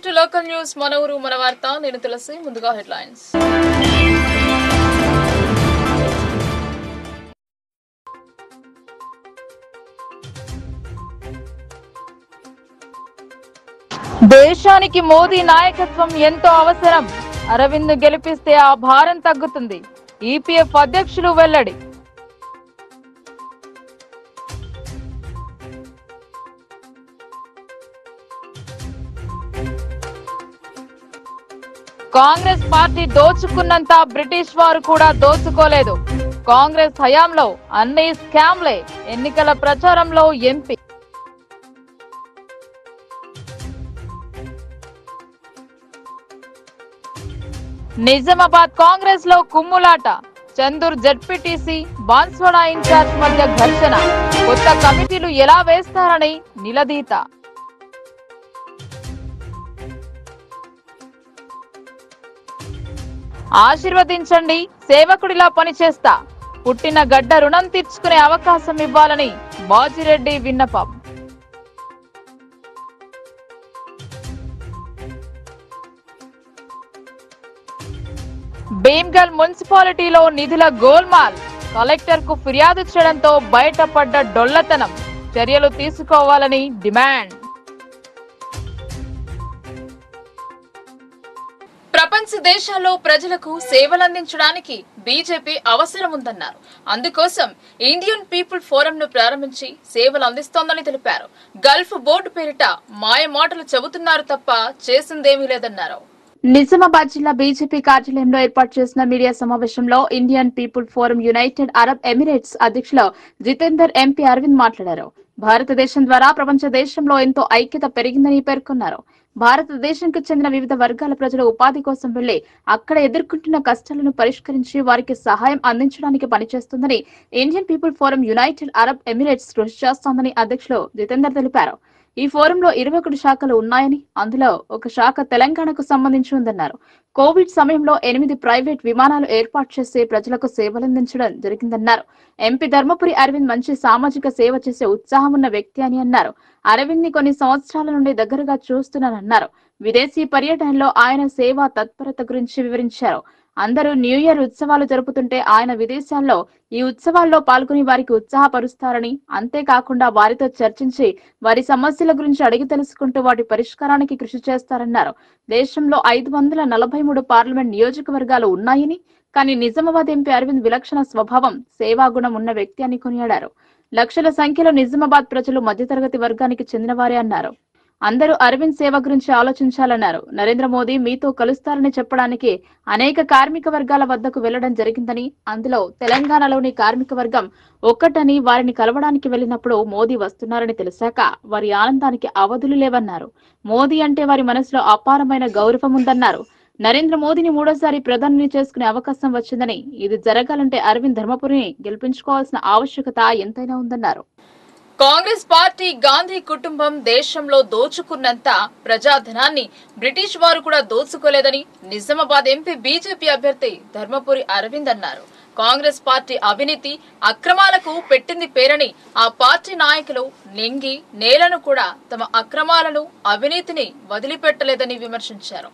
Welcome to local news మన ఊరు మన వార్త. నేను తులసి. ముందుగా హెడ్లైన్స్. దేశానికి మోదీ నాయకత్వం ఎంతో అవసరం. అరవింద్ గెలిపిస్తే ఆ భారం తగ్గుతుంది. ఈపీఎఫ్ అధ్యక్షులు వెల్లడి. కాంగ్రెస్ పార్టీ దోచుకున్నంత బ్రిటిష్ వారు కూడా దోచుకోలేదు. కాంగ్రెస్ హయాంలో అన్ని స్కామ్లే. ఎన్నికల ప్రచారంలో ఎంపీ. నిజామాబాద్ కాంగ్రెస్ లో కుమ్ములాట. చందూర్ జడ్పీటీసీ, బాన్స్వాడ ఇన్ఛార్జ్ మధ్య ఘర్షణ. కొత్త కమిటీలు ఎలా వేస్తారని నిలదీత. ఆశీర్వదించండి, సేవకుడిలా పనిచేస్తా. పుట్టిన గడ్డ రుణం తీర్చుకునే అవకాశం ఇవ్వాలని బాజిరెడ్డి విన్నపం. భీమ్గల్ మున్సిపాలిటీలో నిధుల గోల్మాల్. కలెక్టర్ కు ఫిర్యాదు చేయడంతో బయటపడ్డ డొల్లతనం. చర్యలు తీసుకోవాలని డిమాండ్. ప్రపంచ దేశాల్లో ప్రజలకు సేవలందించడానికి బీజేపీ అవసరం ఉందన్నారు. అందుకోసం ఇండియన్ పీపుల్ ఫోరం ను ప్రారంభించి సేవలు అందిస్తోందని తెలిపారు. గల్ఫ్ బోర్డు పేరిట మాయ మాటలు చెబుతున్నారు తప్ప చేసిందేమీ లేదన్నారు. నిజామాబాద్ జిల్లా బీజేపీ కార్యాలయంలో ఏర్పాటు చేసిన మీడియా సమావేశంలో Indian people forum United Arab Emirates అధ్యక్షులు జితేందర్ ఎంపీ అరవింద్ మాట్లాడారు. భారతదేశం ద్వారా ప్రపంచ దేశంలో ఎంతో ఐక్యత పెరిగిందని పేర్కొన్నారు. భారతదేశానికి చెందిన వివిధ వర్గాల ప్రజలు ఉపాధి కోసం వెళ్లి అక్కడ ఎదుర్కొంటున్న కష్టాలను పరిష్కరించి వారికి సహాయం అందించడానికి పనిచేస్తుందని Indian people forum United Arab Emirates కృషి చేస్తోందని అధ్యక్షులు జితేందర్ తెలిపారు. ఈ ఫోరంలో 21 శాఖలు ఉన్నాయని, అందులో ఒక శాఖ తెలంగాణకు సంబంధించి ఉందన్నారు. కోవిడ్ సమయంలో 8 ప్రైవేట్ విమానాలు ఏర్పాటు చేసి ప్రజలకు సేవలందించడం జరిగిందన్నారు. ఎంపీ ధర్మపురి అరవింద్ మంచి సామాజిక సేవ చేసే ఉత్సాహం ఉన్న వ్యక్తి అని అన్నారు. అరవింద్ ని కొన్ని సంవత్సరాల నుండి దగ్గరగా చూస్తున్నానన్నారు. విదేశీ పర్యటనలో ఆయన సేవా తత్పరత గురించి వివరించారు. అందరూ న్యూ ఇయర్ ఉత్సవాలు జరుపుతుంటే ఆయన విదేశాల్లో ఈ ఉత్సవాల్లో పాల్గొని వారికి ఉత్సాహపరుస్తారని, అంతేకాకుండా వారితో చర్చించి వారి సమస్యల గురించి అడిగి తెలుసుకుంటూ వాటి పరిష్కారానికి కృషి చేస్తారన్నారు. దేశంలో 543 పార్లమెంట్ నియోజకవర్గాలు ఉన్నాయని, కానీ నిజామాబాద్ ఎంపీ అరవింద్ విలక్షణ స్వభావం, సేవాగుణం ఉన్న వ్యక్తి అని కొనియాడారు. లక్షల సంఖ్యలో నిజామాబాద్ ప్రజలు మధ్యతరగతి వర్గానికి చెందినవారే అన్నారు. అందరూ అరవింద్ సేవ గురించి ఆలోచించాలన్నారు. నరేంద్ర మోదీ మీతో కలుస్తారని చెప్పడానికి అనేక కార్మిక వర్గాల వద్దకు వెళ్లడం జరిగిందని, అందులో తెలంగాణలోని కార్మిక వర్గం ఒక్కటని, వారిని కలవడానికి వెళ్లినప్పుడు మోదీ వస్తున్నారని తెలిసాక వారి ఆనందానికి అవధులు లేవన్నారు. మోదీ అంటే వారి మనసులో అపారమైన గౌరవం ఉందన్నారు. నరేంద్ర మోదీని మూడోసారి ప్రధాని చేసుకునే అవకాశం వచ్చిందని, ఇది జరగాలంటే అరవింద్ ధర్మపురిని గెలిపించుకోవాల్సిన ఆవశ్యకత ఎంతైనా ఉందన్నారు. కాంగ్రెస్ పార్టీ, గాంధీ కుటుంబం దేశంలో దోచుకున్నంత ప్రజాధనాన్ని బ్రిటిష్ వారు కూడా దోచుకోలేదని నిజామాబాద్ ఎంపీ బీజేపీ అభ్యర్థి ధర్మపురి అరవింద్ అన్నారు. కాంగ్రెస్ పార్టీ అవినీతి, అక్రమాలకు పెట్టింది పేరని ఆ పార్టీ నాయకులు నింగి నేలను కూడా తమ అక్రమాలను, అవినీతిని వదిలిపెట్టలేదని విమర్శించారు.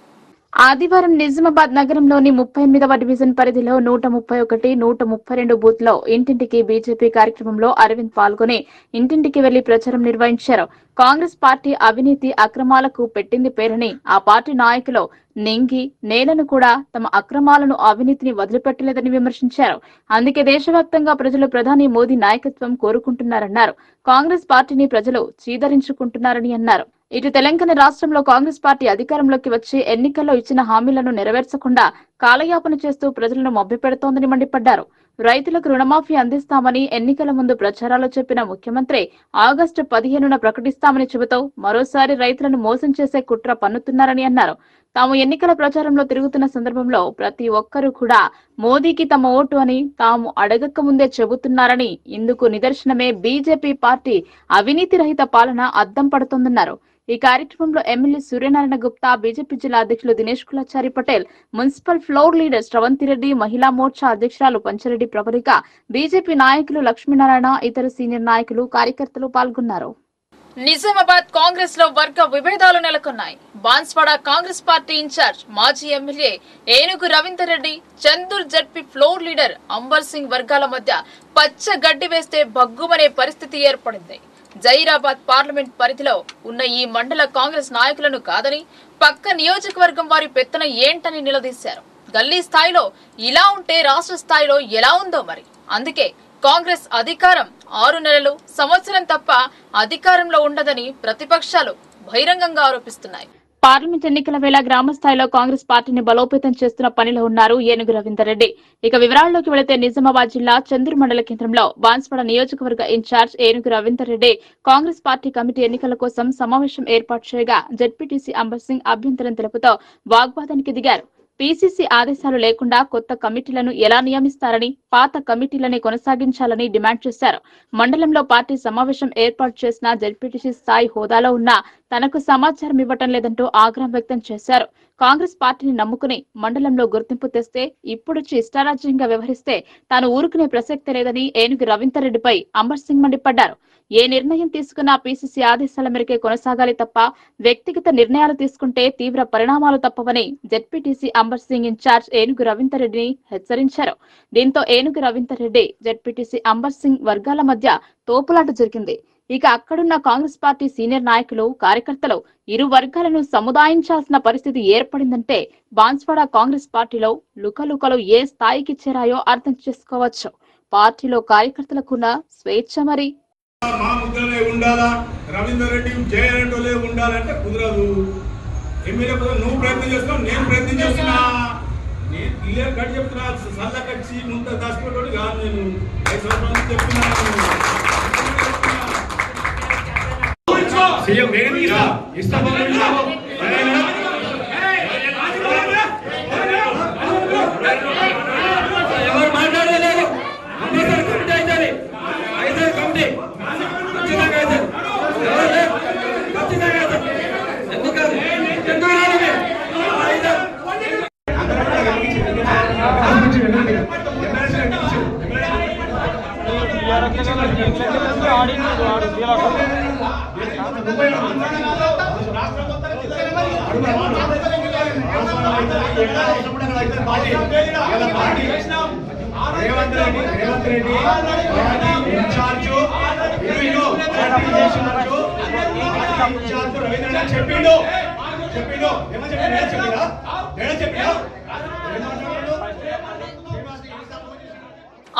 ఆదివారం నిజామాబాద్ నగరంలోని 38వ డివిజన్ పరిధిలో 131, 132 బూత్ లో ఇంటింటికి బీజేపీ కార్యక్రమంలో అరవింద్ పాల్గొని ఇంటింటికి వెళ్లి ప్రచారం నిర్వహించారు. కాంగ్రెస్ పార్టీ అవినీతి, అక్రమాలకు పెట్టింది పేరని ఆ పార్టీ నాయకులు నింగి నేలను కూడా తమ అక్రమాలను, అవినీతిని వదిలిపెట్టలేదని విమర్శించారు. అందుకే దేశవ్యాప్తంగా ప్రజలు ప్రధాని మోదీ నాయకత్వం కోరుకుంటున్నారన్నారు. కాంగ్రెస్ పార్టీని ప్రజలు చీదరించుకుంటున్నారని అన్నారు. ఇటు తెలంగాణ రాష్ట్రంలో కాంగ్రెస్ పార్టీ అధికారంలోకి వచ్చి ఎన్నికల్లో ఇచ్చిన హామీలను నెరవేర్చకుండా కాలయాపన చేస్తూ ప్రజలను మభ్యపెడుతోందని మండిపడ్డారు. రైతులకు రుణమాఫీ అందిస్తామని ఎన్నికల ముందు ప్రచారాలు చెప్పిన ముఖ్యమంత్రి ఆగస్టు 15న ప్రకటిస్తామని చెబుతూ మరోసారి రైతులను మోసం చేసే కుట్ర పన్నుతున్నారని అన్నారు. తాము ఎన్నికల ప్రచారంలో తిరుగుతున్న సందర్భంలో ప్రతి ఒక్కరూ కూడా మోదీకి తమ ఓటు అని తాము అడగక ముందే చెబుతున్నారని, ఇందుకు నిదర్శనమే బీజేపీ పార్టీ అవినీతి రహిత పాలన అద్దం పడుతోందన్నారు. ఈ కార్యక్రమంలో ఎమ్మెల్యే సూర్యనారాయణ గుప్తా, బీజేపీ జిల్లా అధ్యక్షులు Dinesh Kulachari Patel, municipal floor leader Sravanthi Reddy, Mahila Morcha అధ్యక్షురాలు పంచరెడ్డి ప్రవళిక, బీజేపీ నాయకులు లక్ష్మీనారాయణ, ఇతర సీనియర్ నాయకులు, కార్యకర్తలు పాల్గొన్నారు. నిజామాబాద్ కాంగ్రెస్ లో వర్గ విభేదాలు నెలకొన్నాయి. బాన్స్వాడ కాంగ్రెస్ పార్టీ ఇన్ఛార్జ్ మాజీ MLA Enugu Ravinder Reddy, Chandur ZP floor leader Amber Singh వర్గాల మధ్య పచ్చ గడ్డి వేస్తే బగ్గుమనే పరిస్థితి ఏర్పడింది. జైరాబాద్ పార్లమెంట్ పరిధిలో ఉన్న ఈ మండల కాంగ్రెస్ నాయకులను కాదని పక్క నియోజకవర్గం వారి పెత్తన ఏంటని నిలదీశారు. గల్లీ స్థాయిలో ఇలా ఉంటే రాష్ట్ర స్థాయిలో ఎలా ఉందో మరి. అందుకే కాంగ్రెస్ అధికారం 6 నెలలు, సంవత్సరం తప్ప అధికారంలో ఉండదని ప్రతిపక్షాలు బహిరంగంగా ఆరోపిస్తున్నాయి. పార్లమెంట్ ఎన్నికల వేళ గ్రామ స్థాయిలో కాంగ్రెస్ పార్టీని బలోపేతం చేస్తున్న పనిలో ఉన్నారు ఏనుగు రవీందర్ రెడ్డి. ఇక వివరాల్లోకి వెళితే నిజామాబాద్ జిల్లా చందూర్ మండల కేంద్రంలో బాన్స్వాడ నియోజకవర్గ ఇన్ఛార్జ్ ఏనుగు రవీందర్ రెడ్డి కాంగ్రెస్ పార్టీ కమిటీ ఎన్నికల కోసం సమావేశం ఏర్పాటు చేయగా జడ్పీటీసీ అంబర్ సింగ్ అభ్యంతరం తెలుపుతూ వాగ్వాదానికి దిగారు. పీసీసీ ఆదేశాలు లేకుండా కొత్త కమిటీలను ఎలా నియమిస్తారని, పాత కమిటీలని కొనసాగించాలని డిమాండ్ చేశారు. మండలంలో పార్టీ సమావేశం ఏర్పాటు చేసిన జడ్పీటీసీ స్థాయి హోదాలో ఉన్న తనకు సమాచారం ఇవ్వటం లేదంటూ ఆగ్రహం వ్యక్తం చేశారు. కాంగ్రెస్ పార్టీని నమ్ముకుని మండలంలో గుర్తింపు తెస్తే ఇప్పుడొచ్చి ఇష్టారాజ్యంగా వ్యవహరిస్తే తాను ఊరుకునే ప్రసక్తే లేదని ఏనుగు రవీందర్ రెడ్డిపై అంబర్ సింగ్ మండిపడ్డారు. ఏ నిర్ణయం తీసుకున్నా పీసీసీ ఆదేశాల మేరకే కొనసాగాలి తప్ప వ్యక్తిగత నిర్ణయాలు తీసుకుంటే తీవ్ర పరిణామాలు తప్పవని జడ్పీటీసీ అంబర్ సింగ్ ఇన్ఛార్జ్ ఏనుగు రవీందర్ రెడ్డిని హెచ్చరించారు. దీంతో ఏనుగు రవీందర్ రెడ్డి, జడ్పీటీసీ అంబర్ సింగ్ వర్గాల మధ్య తోపులాట జరిగింది. ఇక అక్కడున్న కాంగ్రెస్ పార్టీ సీనియర్ నాయకులు, కార్యకర్తలు ఇరు వర్గాలను సముదాయించాల్సిన పరిస్థితి ఏర్పడిందంటే బాన్స్వాడ కాంగ్రెస్ పార్టీలో లుకలుకలు ఏ స్థాయికి చేరాయో అర్థం చేసుకోవచ్చు. పార్టీలో కార్యకర్తలకున్న స్వేచ్ఛ మరి. మా ముద్రలే ఉండాలా, రవీందర్ రెడ్డి జయరెడ్డిలే ఉండాలంటే కుదరదు. ఎమ్మెల్యే నువ్వు ప్రయత్నం చేస్తున్నావు, నేను ప్రయత్నం చేస్తున్నా. నేను క్లియర్ కట్ చెప్తున్నా, సల్లకచ్చి ముందు దాచిపెట్టాడు కాదు. నేను 5 సంవత్సరాల నుంచి చెప్తున్నాను. సీఎం వేగనీరా ఎవరు మాట్లాడలేదు. కమిటీ అవుతుంది, అయితే కమిటీ ఖచ్చితంగా అవుతుంది. ఖచ్చితంగా అవుతుంది. ఎందుకు రేవంత్ రెడ్డి ఇన్ఛార్జ్ చెప్పిండు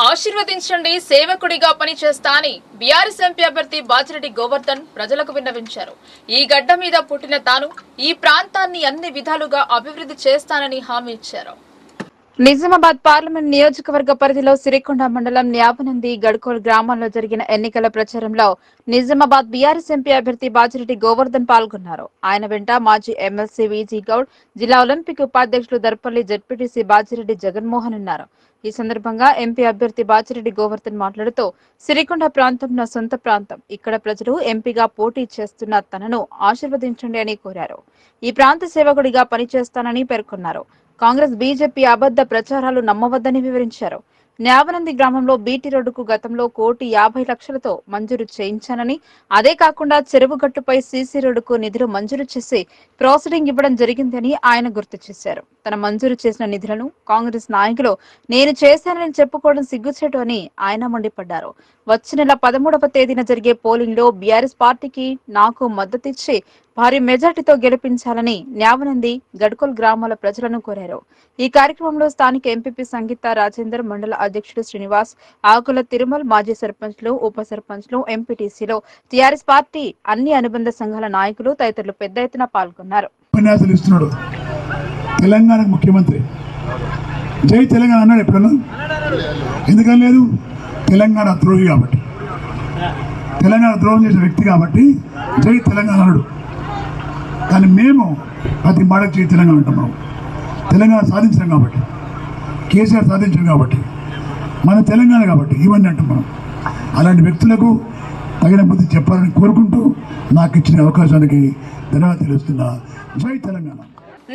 ఆశీర్వదించండి, సేవకుడిగా పనిచేస్తా అని బీఆర్ఎస్ ఎంపీ అభ్యర్థి బాజిరెడ్డి గోవర్ధన్ ప్రజలకు విన్నవించారు. ఈ గడ్డ మీద పుట్టిన తాను ఈ ప్రాంతాన్ని అన్ని విధాలుగా అభివృద్ధి చేస్తానని హామీ ఇచ్చారు. నిజామాబాద్ పార్లమెంట్ నియోజకవర్గ పరిధిలో సిరికొండ మండలం న్యాపనంది, గడ్కోల్ గ్రామాల్లో జరిగిన ఎన్నికల ప్రచారంలో నిజామాబాద్ బీఆర్ఎస్ ఎంపీ అభ్యర్థి బాజిరెడ్డి గోవర్ధన్ పాల్గొన్నారు. ఆయన వెంట మాజీ ఎమ్మెల్సీ వీజీ గౌడ్, జిల్లా ఒలింపిక్ ఉపాధ్యక్షులు దర్పల్లి జడ్పీటీసీ బాజిరెడ్డి జగన్మోహన్ ఉన్నారు. ఈ సందర్భంగా ఎంపీ అభ్యర్థి బాజిరెడ్డి గోవర్ధన్ మాట్లాడుతూ సిరికొండ ప్రాంతం నా సొంత ప్రాంతం, ఇక్కడ ప్రజలు ఎంపీగా పోటీ చేస్తున్న తనను ఆశీర్వదించండి అని కోరారు. ఈ ప్రాంత సేవకుడిగా పనిచేస్తానని పేర్కొన్నారు. కాంగ్రెస్, బీజేపీ అబద్ధ ప్రచారాలు నమ్మవద్దని వివరించారు. న్యావనంది గ్రామంలో బీటీ రోడ్డుకు గతంలో 1,50,00,000తో మంజూరు చేయించానని, అదే కాకుండా చెరువు గట్టుపై సీసీ రోడ్డుకు నిధులు మంజూరు చేసి ప్రాసెసింగ్ ఇవ్వడం జరిగిందని ఆయన గుర్తు చేశారు. తన మంజూరు చేసిన నిధులను కాంగ్రెస్ నాయకులు నేను చేశానని చెప్పుకోవడం సిగ్గుచేటు అని ఆయన మండిపడ్డారు. వచ్చే నెల 13వ తేదీన జరిగే పోలింగ్ లో బీఆర్ఎస్ పార్టీకి నాకు మద్దతిచ్చి భారీ మెజార్టీతో గెలిపించాలని న్యావనంది, గడ్కోల్ గ్రామాల ప్రజలను కోరారు. ఈ కార్యక్రమంలో స్థానిక ఎంపీపీ సంగీత రాజేందర్, మండల అధ్యక్షుడు శ్రీనివాస్, ఆకుల తిరుమల్, మాజీ సర్పంచ్లు, ఉప సర్పంచ్లు, ఎంపీటీసీలో టీఆర్ఎస్ పార్టీ అన్ని అనుబంధ సంఘాల నాయకులు తదితరులు పెద్ద ఎత్తున పాల్గొన్నారు. తెలంగాణ ముఖ్యమంత్రి జై తెలంగాణ అన్నాడు ఎప్పుడన్నా? ఎందుకని లేదు? తెలంగాణ ద్రోహి కాబట్టి, తెలంగాణ ద్రోహం చేసిన వ్యక్తి కాబట్టి జై తెలంగాణ అన్నాడు. కానీ మేము ప్రతి మాటకు జై తెలంగాణ అంటాం. మనం తెలంగాణ సాధించాం కాబట్టి, కేసీఆర్ సాధించాం కాబట్టి, మన తెలంగాణ కాబట్టి ఇవన్నీ అంటాం మనం. అలాంటి వ్యక్తులకు తగిన బుద్ధి చెప్పాలని కోరుకుంటూ నాకు ఇచ్చిన అవకాశానికి ధన్యవాదాలు తెలుస్తున్నా. జై తెలంగాణ.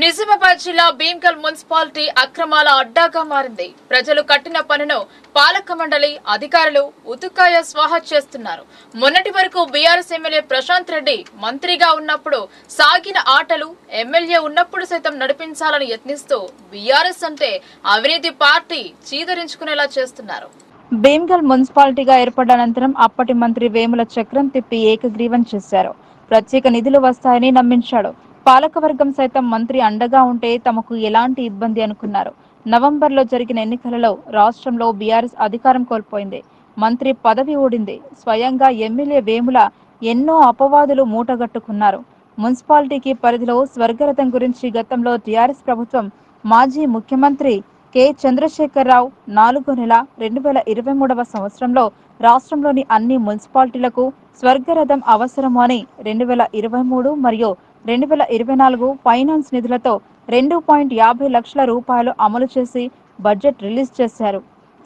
నిజామాబాద్ జిల్లా భీమ్గల్ మున్సిపాలిటీ అక్రమాల అడ్డాగా మారింది. ప్రజలు కట్టిన పన్నును పాలక మండలి అధికారులు ఉతుకాయ స్వాహా చేస్తున్నారు. మొన్నటి వరకు బీఆర్ఎస్ ఎమ్మెల్యే ప్రశాంత్ రెడ్డి మంత్రిగా ఉన్నప్పుడు సాగిన ఆటలు ఎమ్మెల్యే ఉన్నప్పుడు సైతం నడిపించాలని యత్నిస్తూ బీఆర్ఎస్ అంటే అవినీతి పార్టీ చీదరించుకునేలా చేస్తున్నారు. భీమ్గల్ మున్సిపాలిటీగా ఏర్పడ్డ అనంతరం అప్పటి మంత్రి వేముల చక్రం తిప్పి ఏకగ్రీవం చేశారు. ప్రత్యేక నిధులు వస్తాయని నమ్మించాడు. పాలకవర్గం సైతం మంత్రి అండగా ఉంటే తమకు ఎలాంటి ఇబ్బంది అనుకున్నారు. నవంబర్లో జరిగిన ఎన్నికలలో రాష్ట్రంలో బీఆర్ఎస్ అధికారం కోల్పోయింది. మంత్రి పదవి ఊడింది. స్వయంగా ఎమ్మెల్యే వేముల ఎన్నో అపవాదులు మూటగట్టుకున్నారు. మున్సిపాలిటీకి పరిధిలో స్వర్గరథం గురించి గతంలో టీఆర్ఎస్ ప్రభుత్వం మాజీ ముఖ్యమంత్రి కె చంద్రశేఖరరావు 4వ నెల 2023వ సంవత్సరంలో రాష్ట్రంలోని అన్ని మున్సిపాలిటీలకు స్వర్గరథం అవసరము అని 2023 మరియు 2024 ఫైనాన్స్ నిధులతో 2.50 లక్షల రూపాయలు అమలు చేసి బడ్జెట్ రిలీజ్ చేశారు.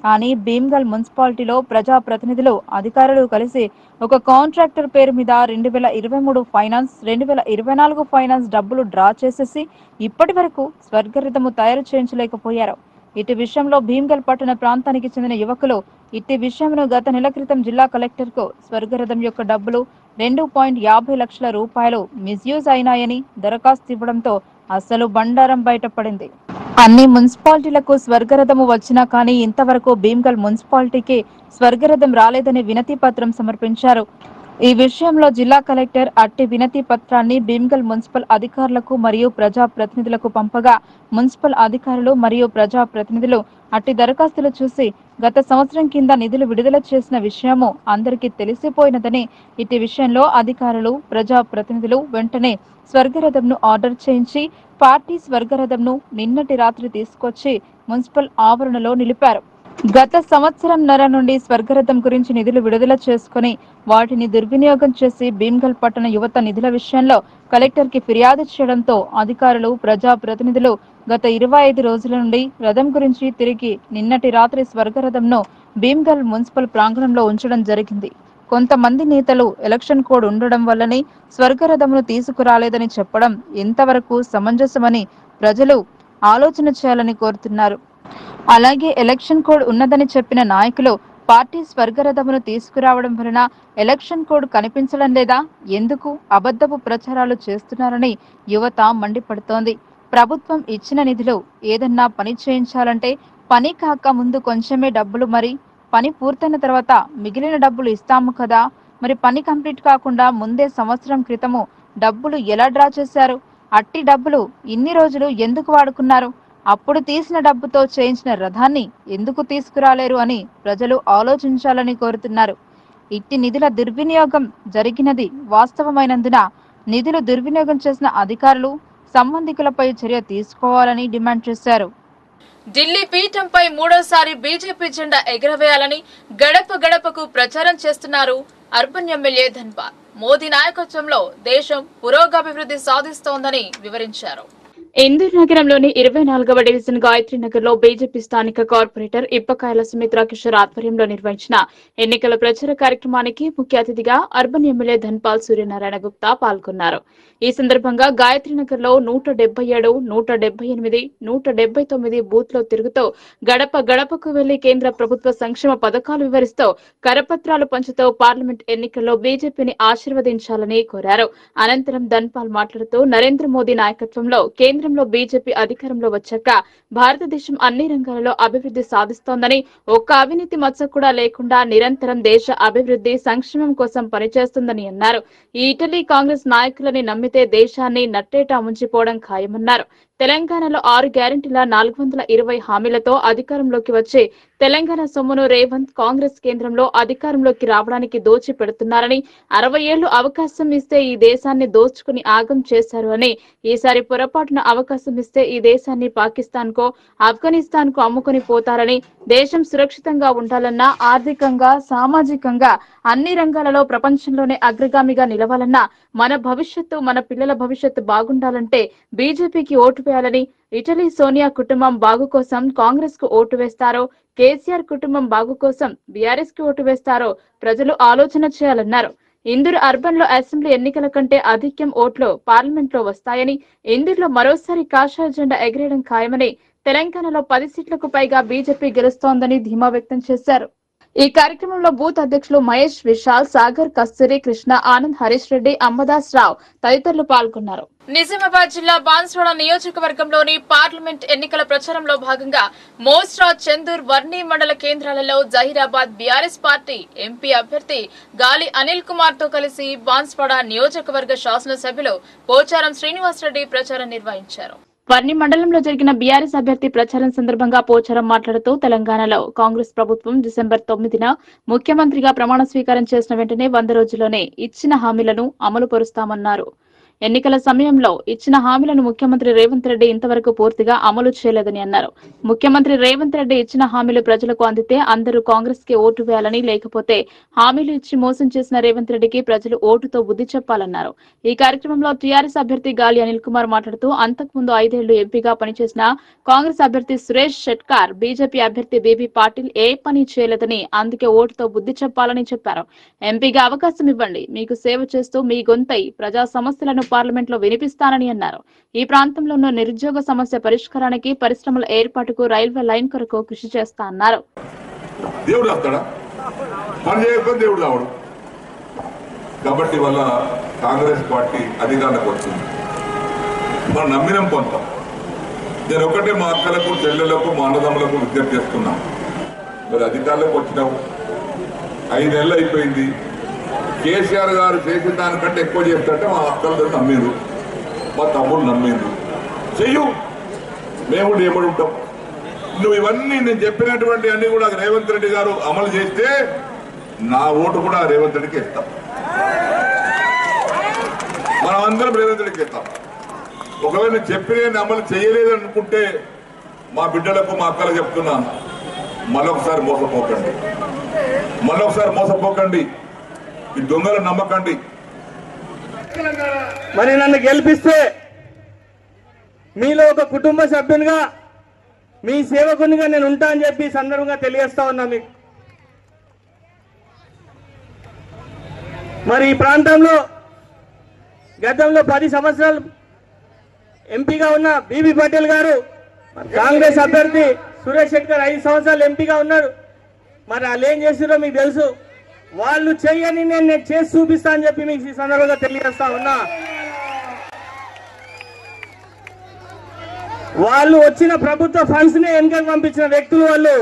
కానీ భీమ్గల్ మున్సిపాలిటీలో ప్రజాప్రతినిధులు అధికారులు కలిసి ఒక కాంట్రాక్టర్ పేరు మీద 2023 ఫైనాన్స్ 2024 ఫైనాన్స్ డబ్బులు డ్రా చేసేసి ఇప్పటి వరకు స్వర్గరథము తయారు చేయించలేకపోయారు. ఇటు విషయంలో భీమ్గల్ పట్టణ ప్రాంతానికి చెందిన యువకులు ఇట్టి విషయంలో గత నెల క్రితం జిల్లా కలెక్టర్ కు స్వర్గరథం యొక్క డబ్బులు 2.50 లక్షల రూపాయలు మిస్యూజ్ అయినాయని దరఖాస్తు ఇవ్వడంతో అసలు బండారం బయటపడింది. అన్ని మున్సిపాలిటీలకు స్వర్గరథము వచ్చినా కానీ ఇంతవరకు భీమ్గల్ మున్సిపాలిటీకి స్వర్గరథం రాలేదని వినతి పత్రం సమర్పించారు. ఈ విషయంలో జిల్లా కలెక్టర్ అట్టి వినతి పత్రాన్ని భీమ్గల్ మున్సిపల్ అధికారులకు మరియు ప్రజాప్రతినిధులకు పంపగా మున్సిపల్ అధికారులు మరియు ప్రజాప్రతినిధులు అట్టి దరఖాస్తులు చూసి గత సంవత్సరం కింద నిధులు విడుదల చేసిన విషయము అందరికీ తెలిసిపోయినదని ఇట్టి విషయంలో అధికారులు ప్రజాప్రతినిధులు వెంటనే స్వర్గరథంను ఆర్డర్ చేయించి పార్టీ స్వర్గరథంను నిన్నటి రాత్రి తీసుకొచ్చి మున్సిపల్ ఆవరణలో నిలిపారు. గత సంవత్సరంన్నర నుండి స్వర్గరథం గురించి నిధులు విడుదల చేసుకుని వాటిని దుర్వినియోగం చేసి భీమ్గల్ పట్టణ యువత నిధుల విషయంలో కలెక్టర్ కి ఫిర్యాదు చేయడంతో అధికారులు ప్రజాప్రతినిధులు గత 25 రోజుల నుండి రథం గురించి తిరిగి నిన్నటి రాత్రి స్వర్గరథంను భీమ్గల్ మున్సిపల్ ప్రాంగణంలో ఉంచడం జరిగింది. కొంతమంది నేతలు ఎలక్షన్ కోడ్ ఉండడం వల్లనే స్వర్గరథమును తీసుకురాలేదని చెప్పడం ఎంతవరకు సమంజసమని ప్రజలు ఆలోచన చేయాలని కోరుతున్నారు. అలాగే ఎలక్షన్ కోడ్ ఉన్నదని చెప్పిన నాయకులు పార్టీ స్వర్గరథమును తీసుకురావడం వలన ఎలక్షన్ కోడ్ కనిపించడం లేదా, ఎందుకు అబద్ధపు ప్రచారాలు చేస్తున్నారని యువత మండిపడుతోంది. ప్రభుత్వం ఇచ్చిన నిధులు ఏదన్నా పని చేయించాలంటే పని కాక ముందు కొంచెమే డబ్బులు, మరి పని పూర్తయిన తర్వాత మిగిలిన డబ్బులు ఇస్తాము కదా. మరి పని కంప్లీట్ కాకుండా ముందే సంవత్సరం క్రితము డబ్బులు ఎలా డ్రా చేశారు? అట్టి డబ్బులు ఇన్ని రోజులు ఎందుకు వాడుకున్నారు? అప్పుడు తీసిన డబ్బుతో చేయించిన రథాన్ని ఎందుకు తీసుకురాలేరు అని ప్రజలు ఆలోచించాలని కోరుతున్నారు. ఇట్టి నిధుల దుర్వినియోగం జరిగినది వాస్తవమైనందున నిధులు దుర్వినియోగం చేసిన అధికారులు సంబంధికులపై చర్య తీసుకోవాలని డిమాండ్ చేశారు. ఢిల్లీ పీఠంపై మూడోసారి బీజేపీ జెండా ఎగురవేయాలని గడప గడపకు ప్రచారం చేస్తున్నారు అర్బన్ ఎమ్మెల్యే ధన్పాల్. మోదీ నాయకత్వంలో దేశం పురోగభివృద్ధి సాధిస్తోందని వివరించారు. ఇందూర్ నగరంలోని 24వ డివిజన్ గాయత్రి నగర్ లో బీజేపీ స్థానిక కార్పొరేటర్ ఇప్పకాయల సుమిత్రా కిషోర్ ఆధ్వర్యంలో నిర్వహించిన ఎన్నికల ప్రచార కార్యక్రమానికి ముఖ్య అతిథిగా అర్బన్ ఎమ్మెల్యే ధన్పాల్ సూర్యనారాయణ గుప్తా పాల్గొన్నారు. ఈ సందర్భంగా గాయత్రి నగర్ లో 177, 178, 179 బూత్ లో తిరుగుతూ గడప గడపకు వెళ్లి కేంద్ర ప్రభుత్వ సంక్షేమ పథకాలు వివరిస్తూ కరపత్రాలు పంచుతూ పార్లమెంట్ ఎన్నికల్లో బీజేపీని ఆశీర్వదించాలని కోరారు. అనంతరం ధన్పాల్ మాట్లాడుతూ నరేంద్ర మోదీ నాయకత్వంలో కేంద్రంలో బీజేపీ అధికారంలో వచ్చాక భారతదేశం అన్ని రంగాలలో అభివృద్ధి సాధిస్తోందని, ఒక్క అవినీతి మచ్చ కూడా లేకుండా నిరంతరం దేశ అభివృద్ధి సంక్షేమం కోసం పనిచేస్తుందని అన్నారు. ఈ ఇటలీ కాంగ్రెస్ నాయకులని నమ్మితే దేశాన్ని నట్టేటా ముంచిపోవడం ఖాయమన్నారు. తెలంగాణలో 6 గ్యారెంటీల 420 హామీలతో అధికారంలోకి వచ్చి తెలంగాణ సొమ్మును రేవంత్ కాంగ్రెస్ కేంద్రంలో అధికారంలోకి రావడానికి దోచి పెడుతున్నారని, 60 ఏళ్లు అవకాశం ఇస్తే ఈ దేశాన్ని దోచుకుని ఆగం చేశారు అని, ఈసారి పొరపాటున అవకాశం ఇస్తే ఈ దేశాన్ని పాకిస్తాన్ కో ఆఫ్ఘనిస్తాన్ కు అమ్ముకొని పోతారని, దేశం సురక్షితంగా ఉండాలన్నా, ఆర్థికంగా సామాజికంగా అన్ని రంగాలలో ప్రపంచంలోనే అగ్రగామిగా నిలవాలన్నా, మన భవిష్యత్తు మన పిల్లల భవిష్యత్తు బాగుండాలంటే బీజేపీకి ఓటు వేయాలని, ఇటలీ సోనియా కుటుంబం బాగు కోసం కాంగ్రెస్ కు ఓటు వేస్తారో, కేసీఆర్ కుటుంబం బాగు కోసం బీఆర్ఎస్ కి ఓటు వేస్తారో ప్రజలు ఆలోచన చేయాలన్నారు. ఇందూరు అర్బన్ లో అసెంబ్లీ ఎన్నికల కంటే అధిక్యం ఓట్లు పార్లమెంట్ లో వస్తాయని, ఇందూరులో మరోసారి కాషాయ జెండా ఎగరేయడం ఖాయమని, తెలంగాణలో 10 సీట్లకు పైగా బీజేపీ గెలుస్తోందని ధీమా వ్యక్తం చేశారు. ఈ కార్యక్రమంలో బూత్ అధ్యక్షులు మహేష్, విశాల్, సాగర్, కస్తూరి, కృష్ణ, ఆనంద్, హరీష్ రెడ్డి, అంబదాస్ రావు తదితరులు పాల్గొన్నారు. నిజామాబాద్ జిల్లా బాన్స్వాడ నియోజకవర్గంలోని పార్లమెంట్ ఎన్నికల ప్రచారంలో భాగంగా మోస్రా, చందూర్, వర్ణి మండల కేంద్రాలలో జహీరాబాద్ బీఆర్ఎస్ పార్టీ ఎంపీ అభ్యర్థి గాలి అనిల్ కుమార్ తో కలిసి బాన్స్వాడ నియోజకవర్గ శాసనసభ్యులు పోచారం శ్రీనివాసరెడ్డి ప్రచారం నిర్వహించారు. వర్ణి మండలంలో జరిగిన బీఆర్ఎస్ అభ్యర్థి ప్రచారం సందర్భంగా పోచారం మాట్లాడుతూ, తెలంగాణలో కాంగ్రెస్ ప్రభుత్వం డిసెంబర్ 9న ముఖ్యమంత్రిగా ప్రమాణ స్వీకారం చేసిన వెంటనే 100 రోజుల్లోనే ఇచ్చిన హామీలను అమలు పరుస్తామన్నారు. ఎన్నికల సమయంలో ఇచ్చిన హామీలను ముఖ్యమంత్రి రేవంత్ రెడ్డి ఇంతవరకు పూర్తిగా అమలు చేయలేదని అన్నారు. ముఖ్యమంత్రి రేవంత్ రెడ్డి ఇచ్చిన హామీలు ప్రజలకు అందితే అందరూ కాంగ్రెస్ కి ఓటు వేయాలని, లేకపోతే హామీలు ఇచ్చి మోసం చేసిన రేవంత్ రెడ్డికి ప్రజలు ఓటుతో బుద్ధి చెప్పాలన్నారు. ఈ కార్యక్రమంలో టీఆర్ఎస్ అభ్యర్థి గాలి అనిల్ కుమార్ మాట్లాడుతూ, అంతకుముందు 5 ఏళ్లు ఎంపీగా పనిచేసిన కాంగ్రెస్ అభ్యర్థి సురేష్ షెట్కార్, బీజేపీ అభ్యర్థి బీబీ పాటిల్ ఏ పని చేయలేదని, అందుకే ఓటుతో బుద్ధి చెప్పాలని చెప్పారు. ఎంపీగా అవకాశం ఇవ్వండి, మీకు సేవ చేస్తూ మీ గొంతై ప్రజా సమస్యలను పార్లమెంట్ లో వినిపిస్తానని అన్నారు. ఈ ప్రాంతంలో ఉన్న నిరుద్యోగ సమస్య పరిష్కారానికి, పరిశ్రమల ఏర్పాటుకు, రైల్వే లైన్ కొరకు కృషి చేస్తా అన్నారు. దేవుడు వస్తాడా? పని చేయకపోతే దేవుడు రావడు. కాబట్టి వల్ల కాంగ్రెస్ పార్టీ అధికారంలోకి వచ్చింది. మనం నమ్మినం కొంత. నేను ఒకటే మా అక్కలకు, చెల్లెలకు, మా అన్నదమ్ములకు విజ్ఞప్తి చేస్తున్నాను. మరి అధికారంలోకి వచ్చినాము, 5 నెలలు అయిపోయింది. కేసీఆర్ గారు చేసిన దానికంటే ఎక్కువ చేస్తుంటే మా అక్కలు నమ్మిండ్రు, మా తమ్ముడు నమ్మిండ్రు. చెయ్యు, మేము కూడా ఏమడి ఉంటాం. నువ్వు ఇవన్నీ నేను చెప్పినటువంటి అన్ని కూడా రేవంత్ రెడ్డి గారు అమలు చేస్తే నా ఓటు కూడా రేవంత్ రెడ్డికి ఇస్తాం. మనం అందరం రేవంత్ రెడ్డికి ఇస్తాం. ఒకవేళ నేను చెప్పిన అమలు చేయలేదు అనుకుంటే మా బిడ్డలకు, మా అక్కలకు చెప్తున్నాను, మరొకసారి మోసపోకండి, మరొకసారి మోసపోకండి, ఈ దొంగలు నమ్మకండి. మరి నన్ను గెలిపిస్తే మీలో ఒక కుటుంబ సభ్యునిగా, మీ సేవకునిగా నేను ఉంటా అని చెప్పి సందర్భంగా తెలియజేస్తా ఉన్నా మీకు. మరి ఈ ప్రాంతంలో గతంలో 10 సంవత్సరాలు ఎంపీగా ఉన్న బీబీ పటేల్ గారు, కాంగ్రెస్ అభ్యర్థి సురేష్ షెట్కర్ 5 సంవత్సరాలు ఎంపీగా ఉన్నారు. మరి వాళ్ళు ఏం చేసిరో మీకు తెలుసు. వాళ్ళు చెయ్యని నేను చేసి చూపిస్తా అని చెప్పి మీకు ఈ సందర్భంగా తెలియజేస్తా ఉన్నా. వాళ్ళు వచ్చిన ప్రభుత్వ ఫండ్స్ ని వెనుకకు పంపించిన వ్యక్తులు వాళ్ళు.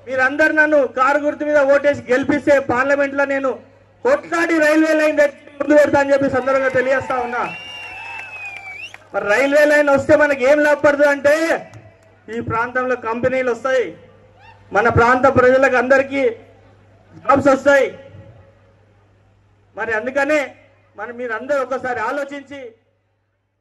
మీరందరూ నన్ను కారు గుర్తు మీద ఓటేసి గెలిపిస్తే పార్లమెంట్ లో నేను కొట్లాడి రైల్వే లైన్ ముందు పెడతా అని చెప్పి సందర్భంగా తెలియజేస్తా ఉన్నా. మరి రైల్వే లైన్ వస్తే మనకి ఏం లాభపడుతుంది అంటే, ఈ ప్రాంతంలో కంపెనీలు వస్తాయి, మన ప్రాంత ప్రజలకు అందరికీ జాబ్స్ వస్తాయి. మరి అందుకనే మీరందరూ ఒకసారి ఆలోచించి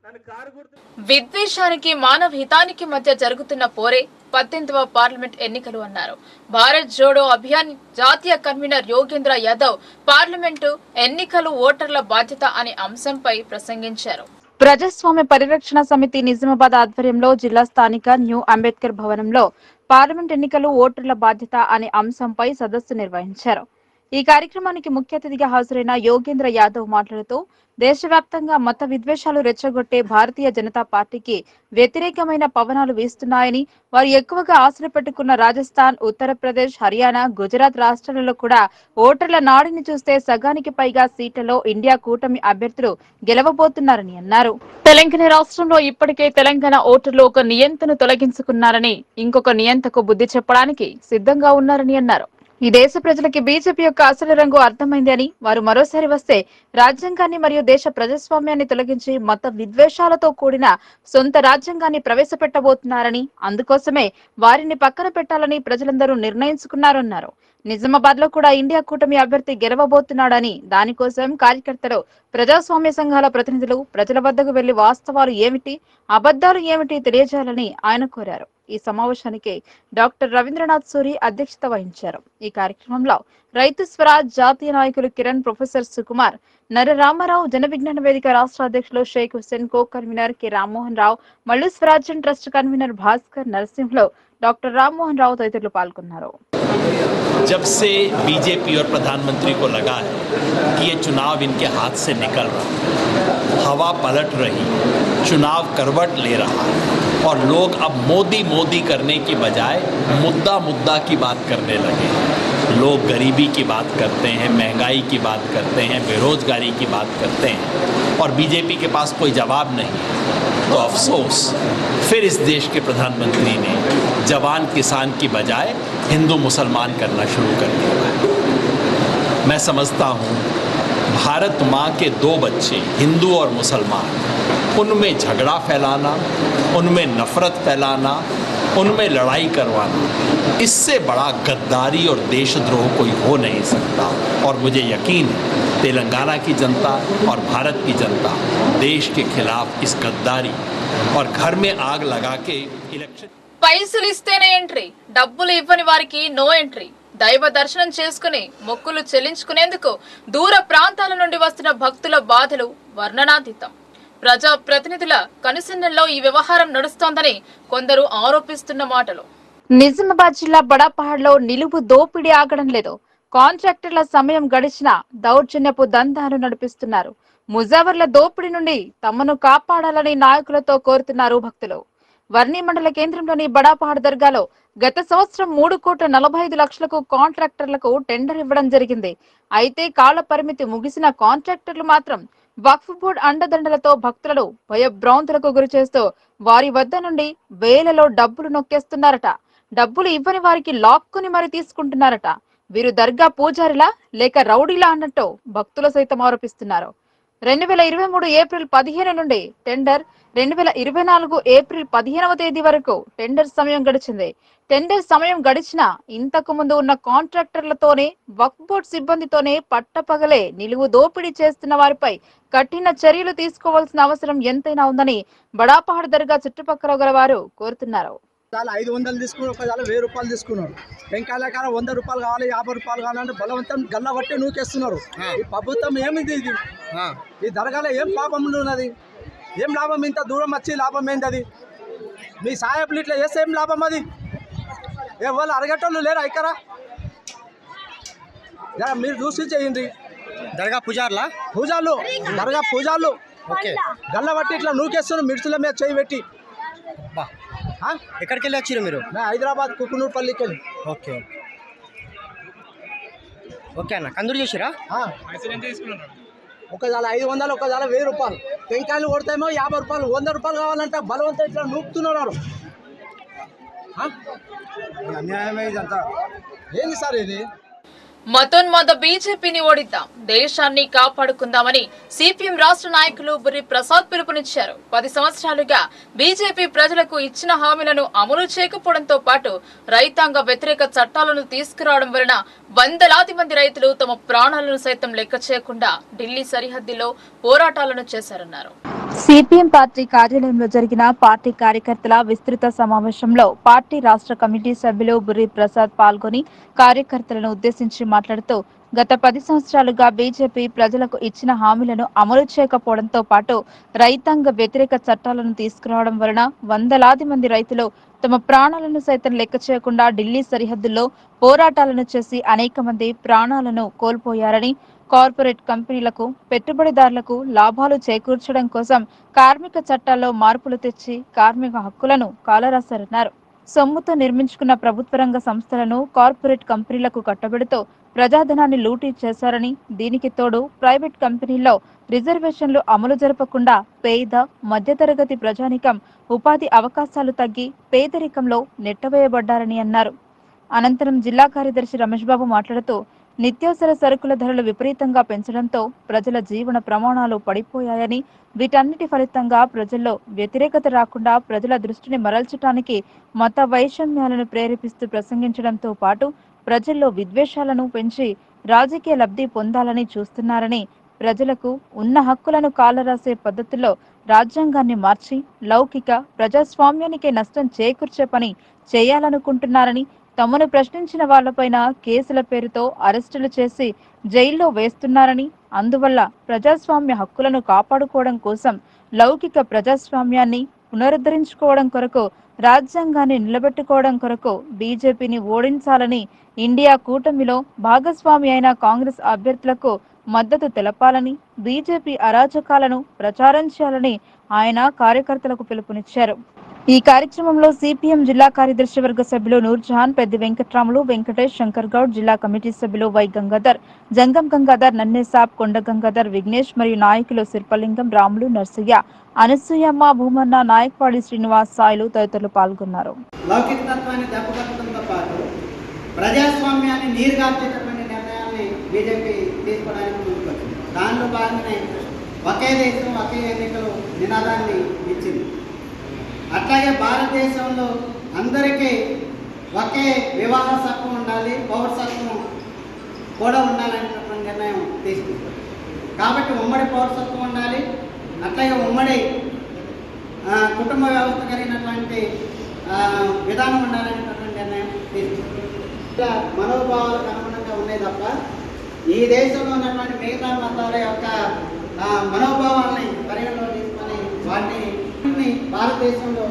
నన్ను కారు గుర్తు. విద్వేషానికి, మానవ హితానికి మధ్య జరుగుతున్న పోరే 18వ పార్లమెంట్ ఎన్నికలు అన్నారు. భారత్ జోడో అభియాన్ జాతీయ కన్వీనర్ యోగేంద్ర యాదవ్ పార్లమెంటు ఎన్నికలు ఓటర్ల బాధ్యత అనే అంశంపై ప్రసంగించారు. ప్రజాస్వామ్య పరిరక్షణ సమితి నిజామాబాద్ ఆధ్వర్యంలో జిల్లా స్థానిక న్యూ అంబేద్కర్ భవనంలో పార్లమెంట్ ఎన్నికలు ఓటర్ల బాధ్యత అనే అంశంపై సదస్సు నిర్వహించారు. ఈ కార్యక్రమానికి ముఖ్య అతిథిగా హాజరైన యోగేంద్ర యాదవ్ మాట్లాడుతూ, దేశవ్యాప్తంగా మత విద్వేషాలు రెచ్చగొట్టే భారతీయ జనతా పార్టీకి వ్యతిరేకమైన పవనాలు వీస్తున్నాయని, వారు ఎక్కువగా ఆశలు పెట్టుకున్న రాజస్థాన్, ఉత్తరప్రదేశ్, హర్యానా, గుజరాత్ రాష్ట్రాలలో కూడా ఓటర్ల నాడిని చూస్తే సగానికి పైగా సీట్లలో ఇండియా కూటమి అభ్యర్థులు గెలవబోతున్నారని అన్నారు. తెలంగాణ రాష్ట్రంలో ఇప్పటికే తెలంగాణ ఓటర్లు ఒక నియంతను తొలగించుకున్నారని, ఇంకొక నియంతకు బుద్ధి చెప్పడానికి సిద్ధంగా ఉన్నారని అన్నారు. ఈ దేశ ప్రజలకి బీజేపీ యొక్క అసలు రంగు అర్థమైంది అని, వారు మరోసారి వస్తే రాజ్యాంగాన్ని మరియు దేశ ప్రజాస్వామ్యాన్ని తొలగించి మత విద్వేషాలతో కూడిన సొంత రాజ్యాంగాన్ని ప్రవేశపెట్టబోతున్నారని, అందుకోసమే వారిని పక్కన పెట్టాలని ప్రజలందరూ నిర్ణయించుకున్నారన్నారు. నిజామాబాద్ లో కూడా ఇండియా కూటమి అభ్యర్థి గెలవబోతున్నాడని, దానికోసం కార్యకర్తలు, ప్రజాస్వామ్య సంఘాల ప్రతినిధులు ప్రజల వద్దకు వెళ్లి వాస్తవాలు ఏమిటి, అబద్దాలు ఏమిటి తెలియజేయాలని ఆయన కోరారు. ఈ సమావేశానికి డాక్టర్ రవీంద్రనాథ్ సూరి అధ్యక్షత వహించారు. ఈ కార్యక్రమంలో రైతు స్వరాజ్ జాతీయ నాయకులు కిరణ్, ప్రొఫెసర్ సుకుమార్, నర రామారావు, జన విజ్ఞాన వేదిక రాష్ట్ర అధ్యక్షులు Sheikh Hussain, co convener K Rammohan Rao, Mallu Swarajyam trust convener Bhaskar Narasimhulu, doctor Rammohan Rao तदितरुलु पाल्गొన్నారు। जब से बीजेपी और प्रधानमंत्री को लगा है कि ये चुनाव इनके हाथ से निकल रहा, हवा पलट रही, चुनाव करवट ले रहा और लोग अब मोदी मोदी करने की बजाय मुद्दा मुद्दा की बात करने लगे। लोग गरीबी की बात करते हैं, महंगाई की बात करते हैं, बेरोजगारी की बात करते हैं और बीजेपी के पास कोई जवाब नहीं। तो अफसोस, फिर इस देश के प्रधानमंत्री ने जवान किसान की बजाय हिंदू मुसलमान करना शुरू कर दिया। मैं समझता हूँ भारत माँ के दो बच्चे हिंदू और मुसलमान, उनमें झगड़ा फैलाना, उनमें नफरत फैलाना, उनमें लड़ाई करवाना, इससे बड़ा गद्दारी और देशद्रोह कोई हो नहीं सकता। और मुझे यकीन है तेलंगाना की जनता और भारत की जनता देश के खिलाफ इस गद्दारी और घर में आग लगा के इलेक्शन పైసలు ఇస్తేనే ఎంట్రీ, డబ్బులు ఇవ్వని వారికి నో ఎంట్రీ. దైవ దర్శనం చేసుకుని మొక్కులు చెల్లించుకునేందుకు దూర ప్రాంతాల నుండి వస్తున్న భక్తుల బాధలు వర్ణనాతీతం. ప్రజా ప్రతినిధుల కనుసన్నల్లో ఈ వ్యవహారం నడుస్తోందని కొందరు ఆరోపిస్తున్న మాటలు. నిజామాబాద్ జిల్లా బడాపహాడ్లో నిలువు దోపిడీ ఆగడం లేదు. కాంట్రాక్టర్ల సమయం గడిచినా దౌర్జన్యపు దందాలు నడిపిస్తున్నారు. ముజావర్ల దోపిడీ నుండి తమను కాపాడాలని నాయకులతో కోరుతున్నారు భక్తులు. వర్ణి మండల కేంద్రంలోని బడాపహాడ్ దర్గాలో గత సంవత్సరం 3,45,00,000కు కాంట్రాక్టర్లకు టెండర్ ఇవ్వడం జరిగింది. అయితే కాల పరిమితి ముగిసిన కాంట్రాక్టర్లు మాత్రం వక్ఫ్ బోర్డు అండదండలతో భక్తులను భయభ్రాంతులకు గురి చేస్తూ వారి వద్ద నుండి వేలలో డబ్బులు నొక్కేస్తున్నారట. డబ్బులు ఇవ్వని వారికి లాక్కుని మరి తీసుకుంటున్నారట. వీరు దర్గా పూజారిలా లేక రౌడీలా అన్నట్టు భక్తులు సైతం ఆరోపిస్తున్నారు. 2023 ఏప్రిల్ 15 నుండి టెండర్, 2024 ఏప్రిల్ 15వ తేదీ వరకు టెండర్ సమయం గడిచింది. టెండర్ సమయం గడిచినా ఇంతకు ముందు ఉన్న కాంట్రాక్టర్లతోనే వక్ఫ్ బోర్డు సిబ్బందితోనే పట్టపగలే నిలువు దోపిడీ చేస్తున్న వారిపై కఠిన చర్యలు తీసుకోవాల్సిన అవసరం ఎంతైనా ఉందని బడాపహాడ్ దర్గా చుట్టుపక్కల గల వారు కోరుతున్నారు. 500 తీసుకున్నారు, ఒకవేళ 1000 రూపాయలు తీసుకున్నారు. వెంకాయల కాడ 100 రూపాయలు కావాలి, 50 రూపాయలు కావాలంటే బలవంతం గల్ల బట్టి నూకేస్తున్నారు. ఈ ప్రభుత్వం ఏమిది ఇది? ఈ దర్గాలో ఏం పాపం ఉన్నది? ఏం లాభం? ఇంత దూరం వచ్చి లాభం ఏంది? అది మీ సాయబులు ఇట్లా చేస్తే ఏం లాభం? అది ఎవరు అరగటోళ్ళు లేరు ఇక్కడ. మీరు చూసి చేయండి. దర్గా పూజార్లా పూజార్లు, దర్గా పూజార్లు ఓకే గల్ల బట్టి ఇట్లా నూకేస్తున్నారు. మిర్చుల మీద చేయి పెట్టి. ఎక్కడికి వెళ్ళి వచ్చారు మీరు? హైదరాబాద్ కుకునూర్పల్లికి వెళ్ళి. ఓకే ఓకే అన్న, కందూరు చేసిరా? ఒకవేళ 500, ఒకవేళ 1000 రూపాయలు. టెంకాయలు కొడతామో 50 రూపాయలు, 100 రూపాయలు కావాలంటే బలవంతం ఇట్లా నూపుతున్నారు. అన్యాయమే ఇదంతా. ఏంది సార్ ఇది? మతోన్మాద బీజేపీని ఓడిద్దాం, దేశాన్ని కాపాడుకుందామని సిపిఎం రాష్ట్ర నాయకులు బుర్రి ప్రసాద్ పిలుపునిచ్చారు. 10 సంవత్సరాలుగా బీజేపీ ప్రజలకు ఇచ్చిన హామీలను అమలు చేయకపోవడంతో పాటు రైతాంగ వ్యతిరేక చట్టాలను తీసుకురావడం వలన వందలాది మంది రైతులు తమ ప్రాణాలను సైతం లెక్క చేయకుండా ఢిల్లీ సరిహద్దులో పోరాటాలను చేశారన్నారు. సిపిఎం పార్టీ కార్యాలయంలో జరిగిన పార్టీ కార్యకర్తల విస్తృత సమావేశంలో పార్టీ రాష్ట్ర కమిటీ సభ్యులు బుర్రి ప్రసాద్ పాల్గొని కార్యకర్తలను ఉద్దేశించి మాట్లాడుతూ గత 10 సంవత్సరాలుగా బీజేపీ ప్రజలకు ఇచ్చిన హామీలను అమలు చేయకపోవడంతో పాటు రైతాంగ వ్యతిరేక చట్టాలను తీసుకురావడం వలన వందలాది మంది రైతులు తమ ప్రాణాలను సైతం లెక్క చేయకుండా ఢిల్లీ సరిహద్దుల్లో పోరాటాలను చేసి అనేక మంది ప్రాణాలను కోల్పోయారని, కార్పొరేట్ కంపెనీలకు, పెట్టుబడిదారులకు లాభాలు చేకూర్చడం కోసం కార్మిక చట్టాల్లో మార్పులు తెచ్చి కార్మిక హక్కులను కాలరాశారన్నారు. సొమ్ముతో నిర్మించుకున్న ప్రభుత్వ రంగ సంస్థలను కార్పొరేట్ కంపెనీలకు కట్టబెడుతూ ప్రజాధనాన్ని లూటీ చేశారని, దీనికి తోడు ప్రైవేట్ కంపెనీల్లో రిజర్వేషన్లు అమలు జరపకుండా పేద మధ్యతరగతి ప్రజానికం ఉపాధి అవకాశాలు తగ్గి పేదరికంలో నెట్టవేయబడ్డారని అన్నారు. అనంతరం జిల్లా కార్యదర్శి రమేష్ బాబు మాట్లాడుతూ నిత్యావసర సరుకుల ధరలు విపరీతంగా పెంచడంతో ప్రజల జీవన ప్రమాణాలు పడిపోయాయని, వీటన్నిటి ఫలితంగా ప్రజల్లో వ్యతిరేకత రాకుండా ప్రజల దృష్టిని మరల్చడానికి మత వైషమ్యాలను ప్రేరేపిస్తూ ప్రసంగించడంతో పాటు ప్రజల్లో విద్వేషాలను పెంచి రాజకీయ లబ్ధి పొందాలని చూస్తున్నారని, ప్రజలకు ఉన్న హక్కులను కాలరాసే పద్ధతుల్లో రాజ్యాంగాన్ని మార్చి లౌకిక ప్రజాస్వామ్యానికే నష్టం చేకూర్చే పని చేయాలనుకుంటున్నారని, తమను ప్రశ్నించిన వాళ్లపైన కేసుల పేరుతో అరెస్టులు చేసి జైల్లో వేస్తున్నారని, అందువల్ల ప్రజాస్వామ్య హక్కులను కాపాడుకోవడం కోసం లౌకిక ప్రజాస్వామ్యాన్ని పునరుద్ధరించుకోవడం కొరకు, రాజ్యాంగాన్ని నిలబెట్టుకోవడం కొరకు బీజేపీని ఓడించాలని ఇండియా కూటమిలో భాగస్వామి అయిన కాంగ్రెస్ అభ్యర్థులకు మద్దతు తెలపాలని, బీజేపీ అరాచకాలను ప్రచారం చేయాలని ఆయన కార్యకర్తలకు పిలుపునిచ్చారు. ఈ కార్యక్రమంలో సిపిఎం జిల్లా కార్యదర్శి వర్గ సభ్యులు నూర్జహాన్, పెద్ది వెంకట్రాములు, వెంకటేష్, శంకర్ గౌడ్, జిల్లా కమిటీ సభ్యులు వై గంగాధర్, జంగం గంగాధర్, నన్నేసాబ్, కొండ గంగాధర్, విఘ్నేష్ మరియు నాయకులు శిల్పలింగం, రాములు, నర్సయ్య, అనసూయమ్మ, భూమన్న, నాయక్వాడి శ్రీనివాస్, సాయిలు తదితరులు పాల్గొన్నారు. లౌకికతత్వాన్ని దెబ్బకొట్టడంతో పాటు ప్రజాస్వామ్యాన్ని నీరుగార్చేటటువంటి నిర్ణయాన్ని బీజేపీ తీసుకోవడానికి ముందుకొచ్చింది. దానిలో భాగంగానే ఒకే దేశం ఒకే ఎన్నికలు నినాదాన్ని ఇచ్చింది. అట్లాగే భారతదేశంలో అందరికీ ఒకే వివాహ హక్కు ఉండాలి, పౌరసత్వం కూడా ఉండాలనేటటువంటి నిర్ణయం తీసుకుంది. కాబట్టి ఉమ్మడి పౌరసత్వం ఉండాలి, అట్లాగే ఉమ్మడి కుటుంబ వ్యవస్థ కలిగినటువంటి విధానం ఉండాలనేటటువంటి నిర్ణయం తీసుకుంది. ఇలా మనోభావాలకు అనుగుణంగా ఉన్నాయి తప్ప ఈ దేశంలో ఉన్నటువంటి మిగతా మతాల యొక్క మనోభావాలని పరిగణలో తీసుకొని వాటిని భారతదేశంలో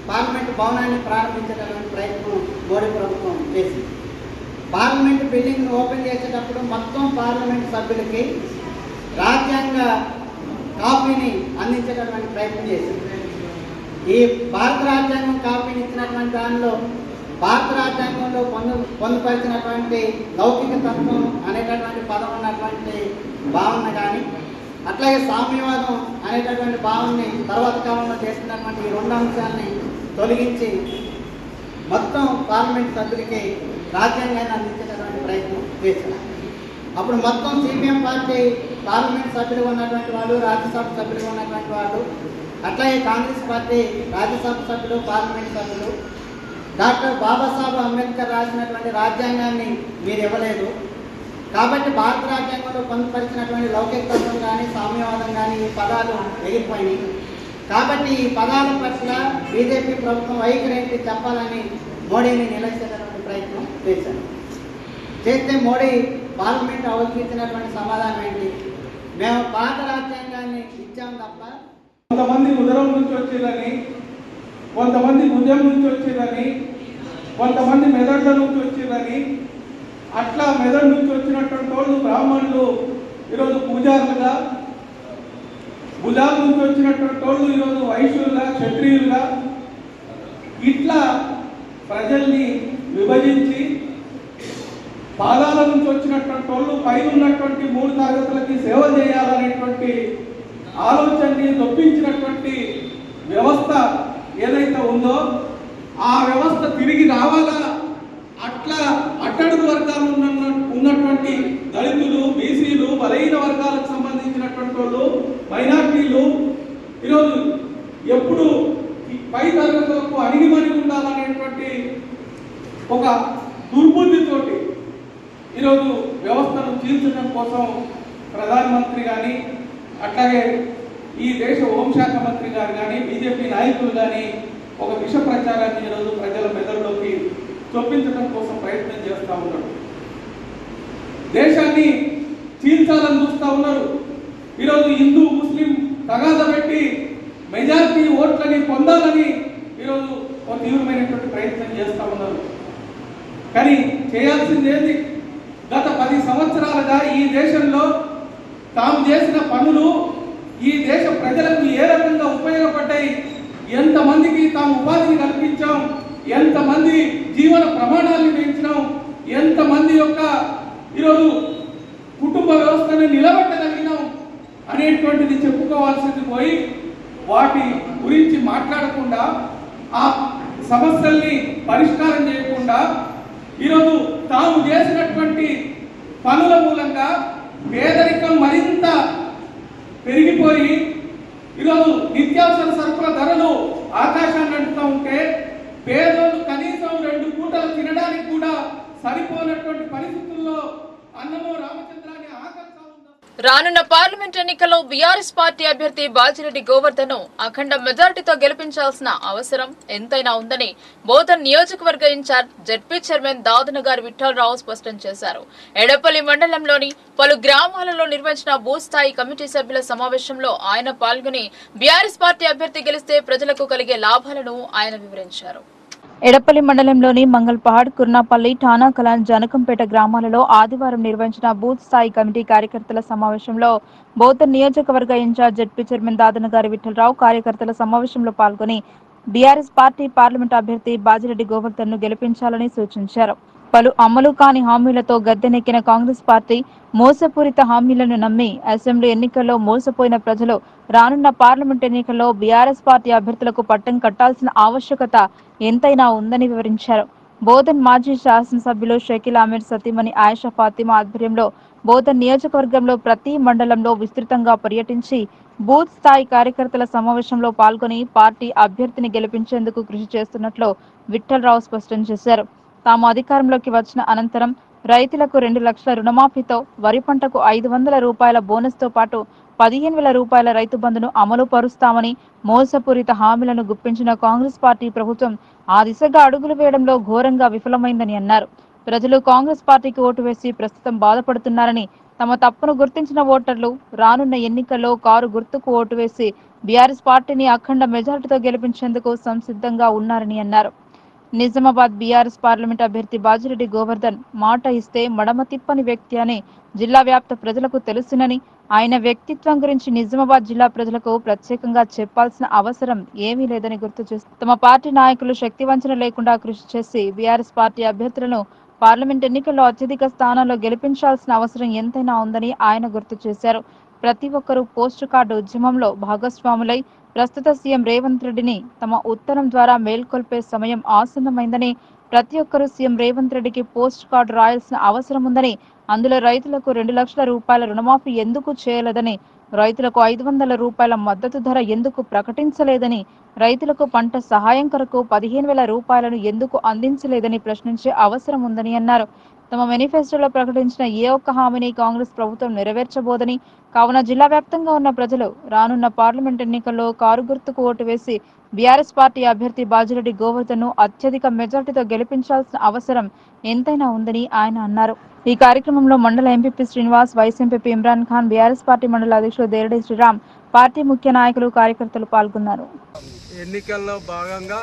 పార్లమెంటు భవనాన్ని ప్రారంభించేటటువంటి ప్రయత్నం మోడీ ప్రభుత్వం చేసింది. పార్లమెంటు బిల్డింగ్ ఓపెన్ చేసేటప్పుడు మొత్తం పార్లమెంటు సభ్యులకి రాజ్యాంగ కాపీని అందించేటటువంటి ప్రయత్నం చేసింది. ఈ భారత రాజ్యాంగం కాపీని ఇచ్చినటువంటి దానిలో భారత రాజ్యాంగంలో పొందుపరిచినటువంటి లౌకిక తత్వం అనేటటువంటి పదం ఉన్నటువంటి భావన కానీ, అట్లాగే సామ్యవాదం అనేటటువంటి భావనని తర్వాత కాలంలో చేస్తున్నటువంటి ఈ రెండు అంశాలని తొలగించి మొత్తం పార్లమెంట్ సభ్యులకి రాజ్యాంగాన్ని అందించేటటువంటి ప్రయత్నం చేశారు. అప్పుడు మొత్తం సిపిఎం పార్టీ పార్లమెంట్ సభ్యులుగా ఉన్నటువంటి వాళ్ళు, రాజ్యసభ సభ్యులుగా ఉన్నటువంటి వాళ్ళు, అట్లాగే కాంగ్రెస్ పార్టీ రాజ్యసభ సభ్యులు, పార్లమెంట్ సభ్యులు డాక్టర్ బాబాసాహెబ్ అంబేద్కర్ రాసినటువంటి రాజ్యాంగాన్ని మీరు ఇవ్వలేదు, కాబట్టి భారత రాజ్యాంగంలో పొందుపరిచినటువంటి లౌకికతత్వం కానీ సామ్యవాదం కానీ ఈ పదాలు ఎగిరిపోయినాయి. కాబట్టి ఈ పదాల పట్ల బీజేపీ ప్రభుత్వం వైఖరి చెప్పాలని మోడీని నిలదీసేటటువంటి ప్రయత్నం చేశారు. చేస్తే మోడీ పార్లమెంట్ అవతరించినటువంటి సమాధానం ఏంటి? మేము పాత రాజ్యాంగాన్ని ఇచ్చాం తప్ప కొంతమంది ఉదరం నుంచి వచ్చేదని, కొంతమంది ఉదయం నుంచి వచ్చేదని, కొంతమంది మెదడుల నుంచి వచ్చేదని, అట్లా మెదడు నుంచి వచ్చినటువంటి వాళ్ళు బ్రాహ్మణులు ఈరోజు పూజారులుగా, బుధాల నుంచి వచ్చినటువంటి వాళ్ళు ఈరోజు వైశ్యులుగా, క్షత్రియులుగా, ఇట్లా ప్రజల్ని విభజించి పాదాల నుంచి వచ్చినటువంటి వాళ్ళు పైన ఉన్నటువంటి 3 తరగతులకి సేవ చేయాలనేటువంటి ఆలోచనని నొప్పించినటువంటి వ్యవస్థ ఏదైతే ఉందో ఆ వ్యవస్థ తిరిగి రావాలా, అట్లా అట్టడుగు వర్గాలు ఉన్నటువంటి దళితులు, బీసీలు, బలహీన వర్గాలకు సంబంధించినటువంటి వాళ్ళు, మైనార్టీలు ఈరోజు ఎప్పుడు పై తరగతులకు అణిగిమణి ఉండాలనేటువంటి ఒక దుర్బుద్ధితోటి ఈరోజు వ్యవస్థను చీల్చడం కోసం ప్రధానమంత్రి కానీ, అట్లాగే ఈ దేశ హోంశాఖ మంత్రి గారు కానీ, బీజేపీ నాయకులు కానీ ఒక విష ప్రచారాన్ని ఈరోజు ప్రజల మెదడులోకి చొప్పించడం కోసం ప్రయత్నం చేస్తూ ఉన్నారు. దేశాన్ని చీల్చాలని చూస్తూ ఉన్నారు. ఈరోజు హిందూ ముస్లిం తగాద పెట్టి మెజారిటీ ఓట్లని పొందాలని ఈరోజు ఒక తీవ్రమైనటువంటి ప్రయత్నం చేస్తూ ఉన్నారు. కానీ చేయాల్సింది ఏంటి? గత 10 సంవత్సరాలుగా ఈ దేశంలో తాము చేసిన పనులు ఈ దేశ ప్రజలకు ఏ రకంగా ఉపయోగపడ్డాయి, ఎంతమందికి తాము ఉపాధిని కల్పించాం, ఎంతమంది జీవన ప్రమాణాలను పెంచినాం, ఎంతమంది యొక్క ఈరోజు కుటుంబ వ్యవస్థను నిలబెట్టగలిగినాం అనేటువంటిది చెప్పుకోవాల్సింది పోయి వాటి గురించి మాట్లాడకుండా, ఆ సమస్యల్ని పరిష్కారం చేయకుండా ఈరోజు తాము చేసినటువంటి పనుల మూలంగా పేదరికం మరింత పెరిగిపోయి ఈరోజు నిత్యావసర సరుకుల ధరలు ఆకాశాన్ని అంటుతూ ఉంటే పేదలు కనీసం 2 పూటలు తినడానికి కూడా సరిపోనటువంటి పరిస్థితుల్లో అన్నమో రామచంద్రాన్ని ఆకర్షిస్తూ. రానున్న పార్లమెంట్ ఎన్నికల్లో బీఆర్ఎస్ పార్టీ అభ్యర్థి బాజిరెడ్డి గోవర్ధన్ ను అఖండ మెజారిటీతో గెలిపించాల్సిన అవసరం ఎంతైనా ఉందని బోధన్ నియోజకవర్గ ఇన్ఛార్జ్ జెడ్పీ చైర్మన్ దాదునగారి విఠలరావు స్పష్టం చేశారు. ఎడపల్లి మండలంలోని పలు గ్రామాలలో నిర్వహించిన భూస్థాయి కమిటీ సభ్యుల సమావేశంలో ఆయన పాల్గొని బీఆర్ఎస్ పార్టీ అభ్యర్థి గెలిస్తే ప్రజలకు కలిగే లాభాలను ఆయన వివరించారు. ఎడపల్లి మండలంలోని మంగళపహాడ్, కుర్నాపల్లి, ఠానాకలాన్, జనకంపేట గ్రామాలలో ఆదివారం నిర్వహించిన బూత్ స్థాయి కమిటీ కార్యకర్తల సమావేశంలో బోధన్ నియోజకవర్గ ఇన్ఛార్జ్ జెడ్పీ చైర్మన్ దాదనగారి విఠలరావు కార్యకర్తల సమావేశంలో పాల్గొని బీఆర్ఎస్ పార్టీ పార్లమెంట్ అభ్యర్థి బాజిరెడ్డి గోవర్ధన్ ను గెలిపించాలని సూచించారు. పలు అమలు కాని హామీలతో గద్దెనెక్కిన కాంగ్రెస్ పార్టీ మోసపూరిత హామీలను నమ్మి అసెంబ్లీ ఎన్నికల్లో మోసపోయిన ప్రజలు రానున్న పార్లమెంట్ ఎన్నికల్లో బీఆర్ఎస్ పార్టీ అభ్యర్థులకు పట్టం కట్టాల్సిన ఆవశ్యకత ఎంతైనా ఉందని వివరించారు. బోధన్ మాజీ శాసనసభ్యులు షకీల్ అమీర్ సతీమణి ఆయిషా ఫాతిమా ఆధ్వర్యంలో బోధన్ నియోజకవర్గంలో ప్రతి మండలంలో విస్తృతంగా పర్యటించి బూత్ స్థాయి కార్యకర్తల సమావేశంలో పాల్గొని పార్టీ అభ్యర్థిని గెలిపించేందుకు కృషి చేస్తున్నట్లు విఠలరావు స్పష్టం చేశారు. తాము అధికారంలోకి వచ్చిన అనంతరం రైతులకు 2 లక్షల రుణమాఫీతో వరి పంటకు 500 రూపాయల బోనస్ తో పాటు 15,000 రూపాయల రైతు బంధును అమలు పరుస్తామని మోసపూరిత హామీలను గుప్పించిన కాంగ్రెస్ పార్టీ ప్రభుత్వం ఆ దిశగా అడుగులు వేయడంలో ఘోరంగా విఫలమైందని అన్నారు. ప్రజలు కాంగ్రెస్ పార్టీకి ఓటు వేసి ప్రస్తుతం బాధపడుతున్నారని, తమ తప్పును గుర్తించిన ఓటర్లు రానున్న ఎన్నికల్లో కారు గుర్తుకు ఓటు వేసి బీఆర్ఎస్ పార్టీని అఖండ మెజార్టీతో గెలిపించేందుకు సంసిద్ధంగా ఉన్నారని అన్నారు. నిజామాబాద్ బీఆర్ఎస్ పార్లమెంట్ అభ్యర్థి బాజిరెడ్డి గోవర్ధన్ మాట ఇస్తే మడమ తిప్పని వ్యక్తి అని జిల్లా వ్యాప్త ప్రజలకు తెలుసునని, ఆయన వ్యక్తిత్వం గురించి నిజామాబాద్ జిల్లా ప్రజలకు ప్రత్యేకంగా చెప్పాల్సిన అవసరం ఏమీ లేదని గుర్తు చేశారు. తమ పార్టీ నాయకులు శక్తివంచన లేకుండా కృషి చేసి బీఆర్ఎస్ పార్టీ అభ్యర్థులను పార్లమెంట్ ఎన్నికల్లో అత్యధిక స్థానాల్లో గెలిపించాల్సిన అవసరం ఎంతైనా ఉందని ఆయన గుర్తు చేశారు. ప్రతి ఒక్కరూ పోస్టు కార్డు ఉద్యమంలో భాగస్వాములై ప్రస్తుత సీఎం రేవంత్ రెడ్డిని తమ ఉత్తరం ద్వారా మేల్కొల్పే సమయం ఆసన్నమైందని, ప్రతి ఒక్కరూ సీఎం రేవంత్ రెడ్డికి పోస్ట్ కార్డు రాయాల్సిన అవసరం ఉందని, అందులో రైతులకు 2 లక్షల రూపాయల రుణమాఫీ ఎందుకు చేయలేదని, రైతులకు 500 రూపాయల మద్దతు ధర ఎందుకు ప్రకటించలేదని, రైతులకు పంట సహాయం కొరకు 15,000 రూపాయలను ఎందుకు అందించలేదని ప్రశ్నించే అవసరం ఉందని అన్నారు. తమ మేనిఫెస్టోలో ప్రకటించిన ఏ ఒక్క హామీని కాంగ్రెస్ ప్రభుత్వం నెరవేర్చబోదని, కావున జిల్లా వ్యాప్తంగా ఉన్న ప్రజలు రానున్న పార్లమెంట్ ఎన్నికల్లో కారు గుర్తుకు ఓటు వేసి బీఆర్ఎస్ పార్టీ అభ్యర్థి బాజిరెడ్డి గోవర్ధన్ ను అత్యధిక మెజార్టీతో గెలిపించాల్సిన అవసరం ఎంతైనా ఉందని ఆయన అన్నారు. ఈ కార్యక్రమంలో మండల MPP Srinivas, vice MPP Imran Khan, BRS party మండల అధ్యక్షుడు దేరడి శ్రీరామ్, పార్టీ ముఖ్య నాయకులు, కార్యకర్తలు పాల్గొన్నారు. ఎన్నికల్లో భాగంగా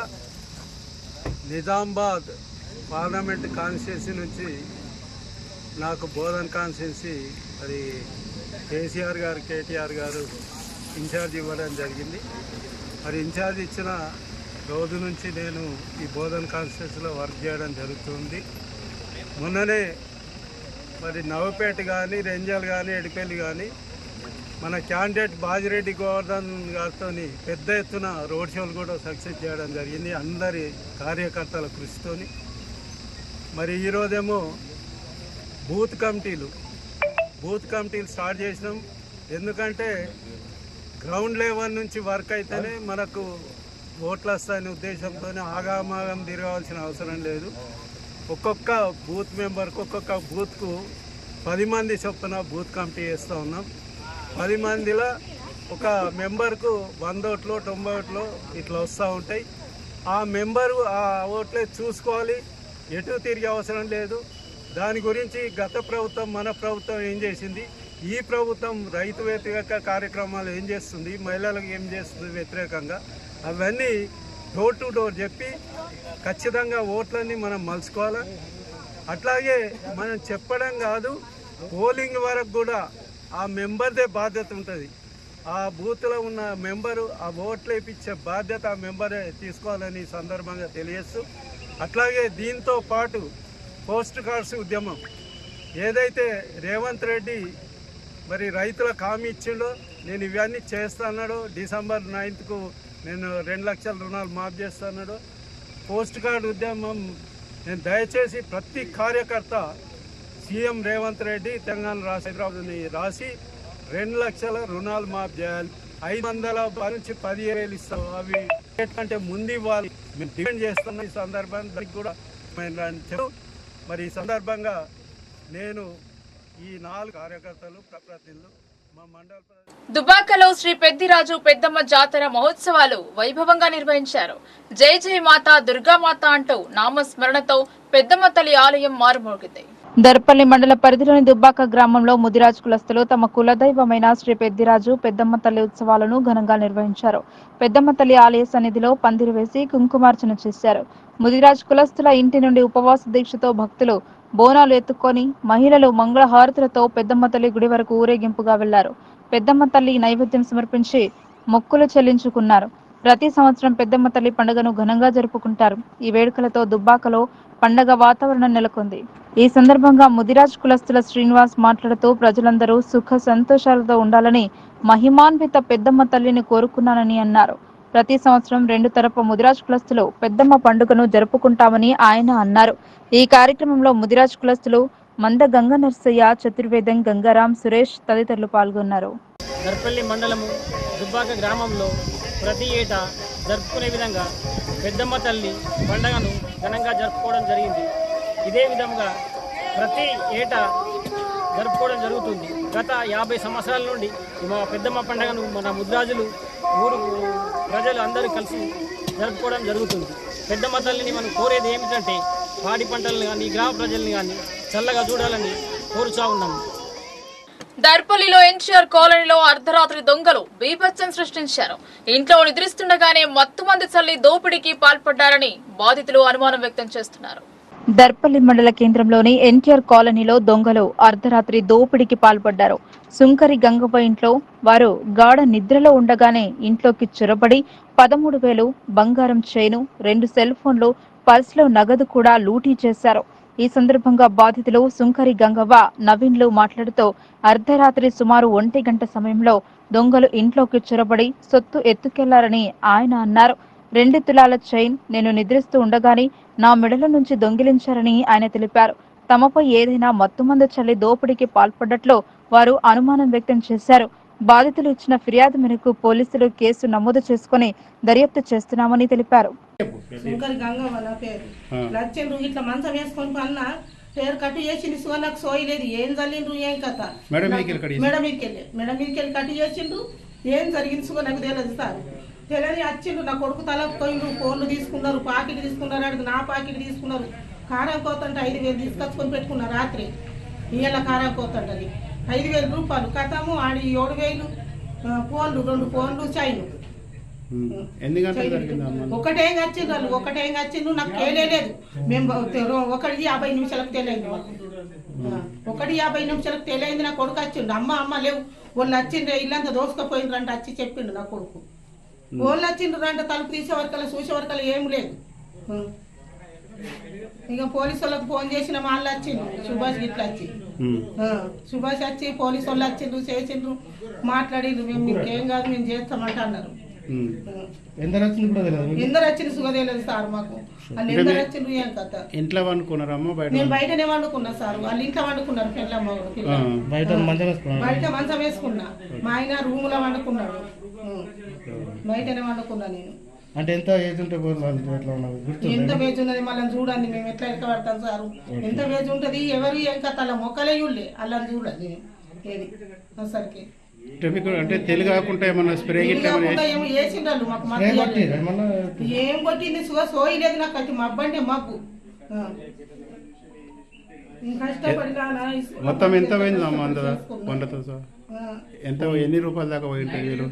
నిజామాబాద్ పార్లమెంట్ కాన్స్టిట్యున్సీ నుంచి నాకు బోధన్ కాన్స్టిట్యున్సీ మరి కేసీఆర్ గారు, కేటీఆర్ గారు ఇన్ఛార్జ్ ఇవ్వడం జరిగింది. మరి ఇన్ఛార్జ్ ఇచ్చిన రోజు నుంచి నేను ఈ బోధన్ కాన్స్టిట్యున్సీలో వర్క్ చేయడం జరుగుతుంది. మొన్ననే మరి నవపేట కానీ, రెంజల్ కానీ, ఎడిపల్లి కానీ మన క్యాండిడేట్ బాజిరెడ్డి గోవర్ధన్ గారితో పెద్ద ఎత్తున రోడ్ షోలు కూడా సక్సెస్ చేయడం జరిగింది అందరి కార్యకర్తల కృషితోని. మరి ఈరోజేమో బూత్ కమిటీలు స్టార్ట్ చేసినాం. ఎందుకంటే గ్రౌండ్ లెవెల్ నుంచి వర్క్ అయితేనే మనకు ఓట్లు వస్తాయనే ఉద్దేశంతో ఆగామాగం తిరగాల్సిన అవసరం లేదు. ఒక్కొక్క బూత్ మెంబర్కు, ఒక్కొక్క బూత్కు 10 మంది చొప్పున బూత్ కమిటీ చేస్తూ ఉన్నాం. 10 మందిలో ఒక మెంబర్కు 100 ఓట్లు, 90 ఓట్లు ఇట్లా వస్తూ ఉంటాయి. ఆ మెంబరు ఆ ఓట్లే చూసుకోవాలి, ఎటు తిరిగే అవసరం లేదు. దాని గురించి గత ప్రభుత్వం, మన ప్రభుత్వం ఏం చేసింది, ఈ ప్రభుత్వం రైతు వ్యతిరేక కార్యక్రమాలు ఏం చేస్తుంది, మహిళలకు ఏం చేస్తుంది వ్యతిరేకంగా, అవన్నీ డోర్ టు డోర్ చెప్పి ఖచ్చితంగా ఓట్లన్నీ మనం మలుచుకోవాలి. అట్లాగే మనం చెప్పడం కాదు, పోలింగ్ వరకు కూడా ఆ మెంబర్దే బాధ్యత ఉంటుంది. ఆ బూత్లో ఉన్న మెంబరు ఆ ఓట్లు వేయించే బాధ్యత ఆ మెంబరే తీసుకోవాలని సందర్భంగా తెలియజేస్తూ, అట్లాగే దీంతో పాటు పోస్ట్ కార్డ్స్ ఉద్యమం ఏదైతే రేవంత్ రెడ్డి మరి రైతులకు హామీ ఇచ్చిండో, నేను ఇవన్నీ చేస్తాన్నాడో, December 9కు నేను 2 లక్షల రుణాలు మాఫ్ చేస్తాన్నాడో, పోస్ట్ కార్డు ఉద్యమం నేను దయచేసి ప్రతి కార్యకర్త సీఎం రేవంత్ రెడ్డి తెలంగాణ రాష్ట్ర హైదరాబాద్ని రాసి 2 లక్షల రుణాలు మాఫ్ చేయాలి, 500 నుంచి 10,000 ఇస్తాం, అవి అంటే ముందు ఇవ్వాలి, మేము డిమాండ్ చేస్తున్న ఈ సందర్భాన్ని కూడా మరి ఈ సందర్భంగా నేను ఈ 4 కార్యకర్తలు ప్రతినిధులు మా మండల దుబ్బాకలో శ్రీ పెద్దిరాజు పెద్దమ్మ జాతర మహోత్సవాలు వైభవంగా నిర్వహించారు. జై జై మాత దుర్గామాత అంటూ నామస్మరణతో పెద్దమ్మ తల్లి ఆలయం మారుమోగింది. దర్పల్లి మండల పరిధిలోని దుబ్బాక గ్రామంలో ముదిరాజ్ కులస్తులు తమ కులదైవమైన శ్రీ పెద్దిరాజు పెద్దమ్మ తల్లి ఉత్సవాలను ఘనంగా నిర్వహించారు. పెద్దమ్మ తల్లి ఆలయ సన్నిధిలో పందిరి వేసి కుంకుమార్చన చేశారు. ముదిరాజ్ కులస్తుల ఇంటి నుండి ఉపవాస దీక్షతో భక్తులు బోనాలు ఎత్తుకొని మహిళలు మంగళహారతులతో పెద్దమ్మ తల్లి గుడి వరకు ఊరేగింపుగా వెళ్లారు. పెద్దమ్మ తల్లి నైవేద్యం సమర్పించి మొక్కులు చెల్లించుకున్నారు. ప్రతి సంవత్సరం పెద్దమ్మ తల్లి పండుగను ఘనంగా జరుపుకుంటారు. ఈ వేడుకలతో దుబ్బాకలో పండగ వాతావరణం నెలకొంది. ఈ సందర్భంగా ముదిరాజ్ కులస్తుల శ్రీనివాస్ మాట్లాడుతూ ప్రజలందరూ సుఖ సంతోషాలతో ఉండాలని మహిమాన్విత పెద్దమ్మ తల్లిని కోరుకున్నానని అన్నారు. ప్రతి సంవత్సరం 2 తరపు ముదిరాజ్ కులస్తులు పెద్దమ్మ పండుగను జరుపుకుంటామని ఆయన అన్నారు. ఈ కార్యక్రమంలో ముదిరాజ్ కులస్తులు మంద గంగ నర్సయ్య, చతుర్వేదం, గంగారాం, సురేష్ తదితరులు పాల్గొన్నారు. దర్పల్లి మండలము దుబ్బాక గ్రామంలో ప్రతి ఏటా జరుపుకునే విధంగా పెద్దమ్మ తల్లి పండుగను ఘనంగా జరుపుకోవడం జరిగింది. ఇదే విధంగా ప్రతి ఏటా జరుపుకోవడం జరుగుతుంది. గత 50 సంవత్సరాల నుండి మా పెద్దమ్మ పండుగను మన ముద్రాజులు ఊరు ప్రజలు అందరూ కలిసి జరుపుకోవడం జరుగుతుంది. పెద్దమ్మ తల్లిని మనం కోరేది ఏమిటంటే పాడి పంటలను కానీ గ్రామ ప్రజల్ని కానీ చల్లగా చూడాలని కోరుచా ఉన్నాము. దర్పల్లిలో ఎన్టీఆర్ కాలనీలో అర్ధరాత్రి దొంగలు బీభత్సం సృష్టించారు. ఇంట్లో నిద్రిస్తుండగానే మత్తుమందు చల్లి దోపిడీకి పాల్పడ్డారని బాధితులు అనుమానం వ్యక్తం చేస్తున్నారు. దర్పల్లి మండల కేంద్రంలోని ఎన్టీఆర్ కాలనీలో దొంగలు అర్ధరాత్రి దోపిడీకి పాల్పడ్డారు. సుంకరి గంగవ్వ ఇంట్లో వారు గాఢ నిద్రలో ఉండగానే ఇంట్లోకి చొరబడి 13,000 బంగారం చైను, 2 సెల్ ఫోన్లు, పర్సులో నగదు కూడా లూటీ చేశారు. ఈ సందర్భంగా బాధితులు సుంకరి గంగవ్వ, నవీన్లు మాట్లాడుతూ అర్ధరాత్రి సుమారు 1 గంట సమయంలో దొంగలు ఇంట్లోకి చొరబడి సొత్తు ఎత్తుకెళ్లారని ఆయన అన్నారు. 2 తులాల చైన్ నేను నిద్రిస్తూ ఉండగానే నా మెడల నుంచి దొంగిలించారని ఆయన తెలిపారు. తమపై ఏదైనా మత్తుమందు చల్లి దోపిడీకి పాల్పడ్డట్లు వారు అనుమానం వ్యక్తం చేశారు. బాధితులు ఇచ్చిన ఫిర్యాదు మేరకు పోలీసులు కేసు నమోదు చేసుకుని దర్యాప్తు చేస్తున్నామని తెలిపారు. శంకర్ గంగవ్వ నా పేరు. లచ్చిండ్రు ఇట్లా మంచం వేసుకొని పన్న పేరు కట్టు చేసిండు. నాకు సోయలేదు, ఏం చల్లిండ్రు ఏం కథ. మేడం మీదకెళ్ళి కట్టు చేసిండ్రు. ఏం జరిగింది సుగా నాకు తెలియదు సార్. తెలియని వచ్చిండ్రు. నా కొడుకు తలకు పోయిండ్రు. ఫోన్లు తీసుకున్నారు, పాకెట్ తీసుకున్నారు, అడిగి నా పాకెట్ తీసుకున్నారు. కారం కోతంటే 5,000 తీసుకొచ్చుకొని పెట్టుకున్నారు. రాత్రి ఇయ్యాల కారం కోతంటది 5,000 రూపాయలు కథము. ఆడి 7,000 ఫోన్లు, 2 ఫోన్లు, చైను. ఒకటేం వచ్చిండ్రు నాకు తెలియలేదు. మేము 1:50 నిమిషాలకు తెలియదు మాకు. 1:50 నిమిషాలకు తెలియదు. నా కొడుకు వచ్చిండు. అమ్మ లేవు వాళ్ళు వచ్చిండ్రు, ఇల్లంతా దోసుకపోయిండ్రు అంటే వచ్చి చెప్పిండు నా కొడుకు. వాళ్ళు వచ్చిండ్రు అంటే తలుపు తీసే వరకల్లా చూసే వరకల్లా ఏం లేదు. ఇక పోలీసు వాళ్ళకి ఫోన్ చేసిన వాళ్ళు వచ్చిండ్రు. సుభాష్ గిట్లా వచ్చి సుభాష్ వచ్చి పోలీసు వాళ్ళు వచ్చిండ్రు, చేసిండ్రు, మాట్లాడిండ్రు. మేము మీకేం కాదు మేము చేస్తామంట అన్నారు. ఎందరు వచ్చింది సుగదేలేదు సార్ మాకు. వాళ్ళు ఎందరు వచ్చిండ్రు ఏం కథ. ఇంట్లో వండుకున్నారమ్మా? నేను బయటనే వండుకున్నా సార్. వాళ్ళు ఇంట్లో వండుకున్నారు. బయట మంచం వేసుకున్నా. మా ఆయన రూమ్ లో వండుకున్నాడు. బయటనే వండుకున్నా నేను. అంటే ఎంత ఏజ్ ఉంటే ఎంత వేజ్ ఉన్నది మళ్ళీ చూడండి. మేము ఎట్లా ఎక్క పడతాం సార్. ఎంత వేజ్ ఉంటది ఎవరు ఏం కథ. అలా మొక్కలే చూడలే అలా చూడలేదు ఏది అసలుకి. అంటే తెలుగు కాకుండా ఏమన్నా స్ప్రే ఏమో వేసిండ్రు మాకు. ఏం కొట్టింది సోయలేదు నాకు. అది మబ్బంటే మబ్బు. మొత్తం ఎంత పోయింది ఎంత ఎన్ని రూపాయల దాకా పోయింటారు?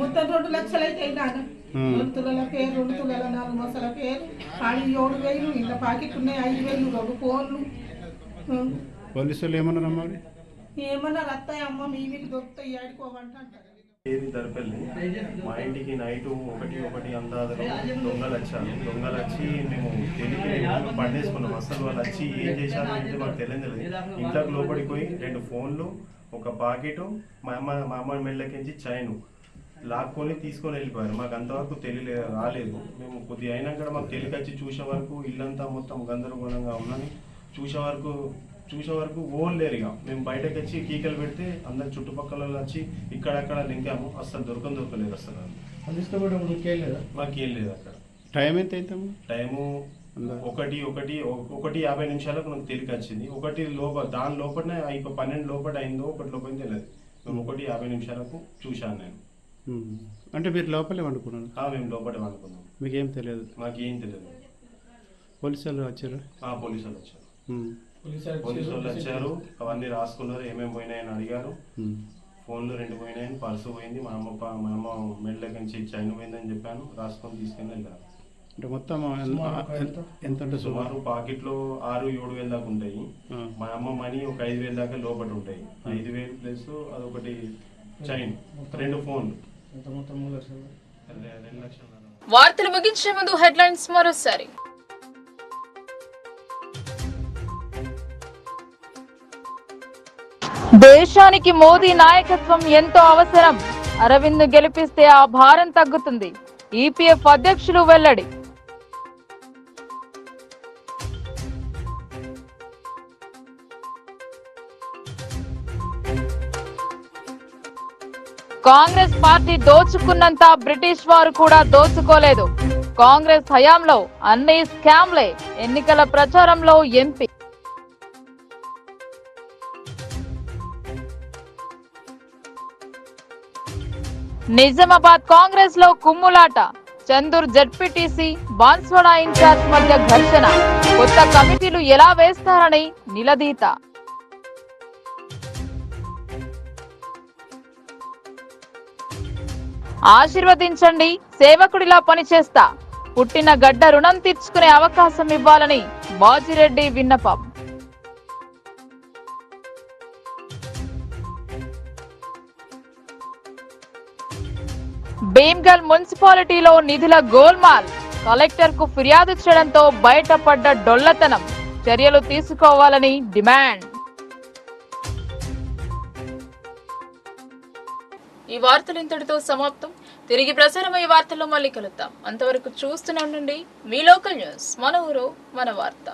మొత్తం 2 లక్షలు అయితే 2 తులాల పేరు, 2 తులాల 4 మొసల పేరు, 7,000 ఇలా పాకెట్ ఉన్నాయి, 5,000, 2 ఫోన్లు. పోలీసులు ఏమన్నారమ్మా? ఏమన్నా రత్తాయమ్మ మీ మీకు దొరుకుతాయి ఆడుకోమంటారు. దర్పల్లి మా ఇంటికి నైట్ 1 అందాదలో దొంగలు వచ్చారు. దొంగలు వచ్చి మేము తెలిపి పండేసుకున్నాం. అసలు వాళ్ళు వచ్చి ఏం చేశారు అంటే మాకు తెలియదు. ఇంట్లోకి లోపడిపోయి 2 ఫోన్లు, 1 పాకెట్, మా అమ్మ మెళ్ళకించి చైను లాక్కొని తీసుకొని వెళ్ళిపోయారు. మాకు అంతవరకు రాలేదు. మేము కొద్దిగా అయినాక మాకు తెలియకొచ్చి చూసే వరకు ఇల్లంతా మొత్తం గందరగోళంగా ఉన్నది. చూసే వరకు ఓన్ లేరు. ఇక మేము బయటకు వచ్చి కీకలు పెడితే అందరు చుట్టుపక్కల వచ్చి ఇక్కడక్కడ లింకాము. అసలు దొరకలేదు. అసలు మాకేం లేదు అక్కడ. టైం ఎంత అవుతాము? టైము 1:50 నిమిషాలకు నాకు తెలికి వచ్చింది. దాని లోపలనే 12 లోపల అయిందో 1 లోపల తెలియదు. మేము 1:50 నిమిషాలకు చూశాను నేను. అంటే మీరు లోపలే వండుకున్నారు? మేము లోపలే వండుకున్నాం. మీకేం తెలియదు? మాకేం తెలియదు. పోలీసు వాళ్ళు వచ్చారు? పోలీసు వాళ్ళు వచ్చారు. పోలీసు వాళ్ళు వచ్చారు. అవన్నీ రాసుకున్నారు. ఏమేమి పోయినాయని అడిగారు. ఫోన్లు 2 పోయినాయని, పర్సు పోయింది, మా అమ్మ మెడలోకి నుంచి చైన్ పోయిందని చెప్పాను. రాసుకొని తీసుకుని వెళ్ళారు. అంటే మొత్తం ఎంత ఉంటుంది? సుమారు పాకెట్లో 6-7 వేలు దాకా ఉంటాయి. మా అమ్మ మనీ ఒక 5 వేలు దాకా లోపల ఉంటాయి. 5 వేలు ప్లస్ అదొకటి చైన్, 2 ఫోన్లు. వార్తలు ముగించే ముందు హెడ్లైన్స్ మరోసారి. దేశానికి మోదీ నాయకత్వం ఎంతో అవసరం. అరవింద్ గెలిపిస్తే ఆ భారం తగ్గుతుంది. ఈపీఎఫ్ అధ్యక్షులు వెల్లడి. కాంగ్రెస్ పార్టీ దోచుకున్నంత బ్రిటిష్ వారు కూడా దోచుకోలేదు. కాంగ్రెస్ హయాంలో అన్ని స్కామ్లే. ఎన్నికల ప్రచారంలో ఎంపీ. నిజామాబాద్ కాంగ్రెస్ లో కుమ్ములాట. చందూర్ జడ్పీటీసీ, బాన్స్వాడ ఇన్ఛార్జ్ మధ్య ఘర్షణ. కొత్త కమిటీలు ఎలా వేస్తారని నిలదీత. ఆశీర్వదించండి, సేవకుడిలా పనిచేస్తా. పుట్టిన గడ్డ రుణం తీర్చుకునే అవకాశం ఇవ్వాలని బాజిరెడ్డి విన్నపం. భీమ్గల్ మున్సిపాలిటీలో నిధుల గోల్మాల్. కలెక్టర్ కు ఫిర్యాదు చేయడంతో బయటపడ్డ డొల్లతనం. చర్యలు తీసుకోవాలని డిమాండ్. ఈ వార్తలు ఇంతటితో సమాప్తం. తిరిగి ప్రసారమయ్యే వార్తల్లో మళ్ళీ కలుద్దాం. అంతవరకు చూస్తూనే ఉండండి మీ లోకల్ న్యూస్. మన ఊరు మన వార్త.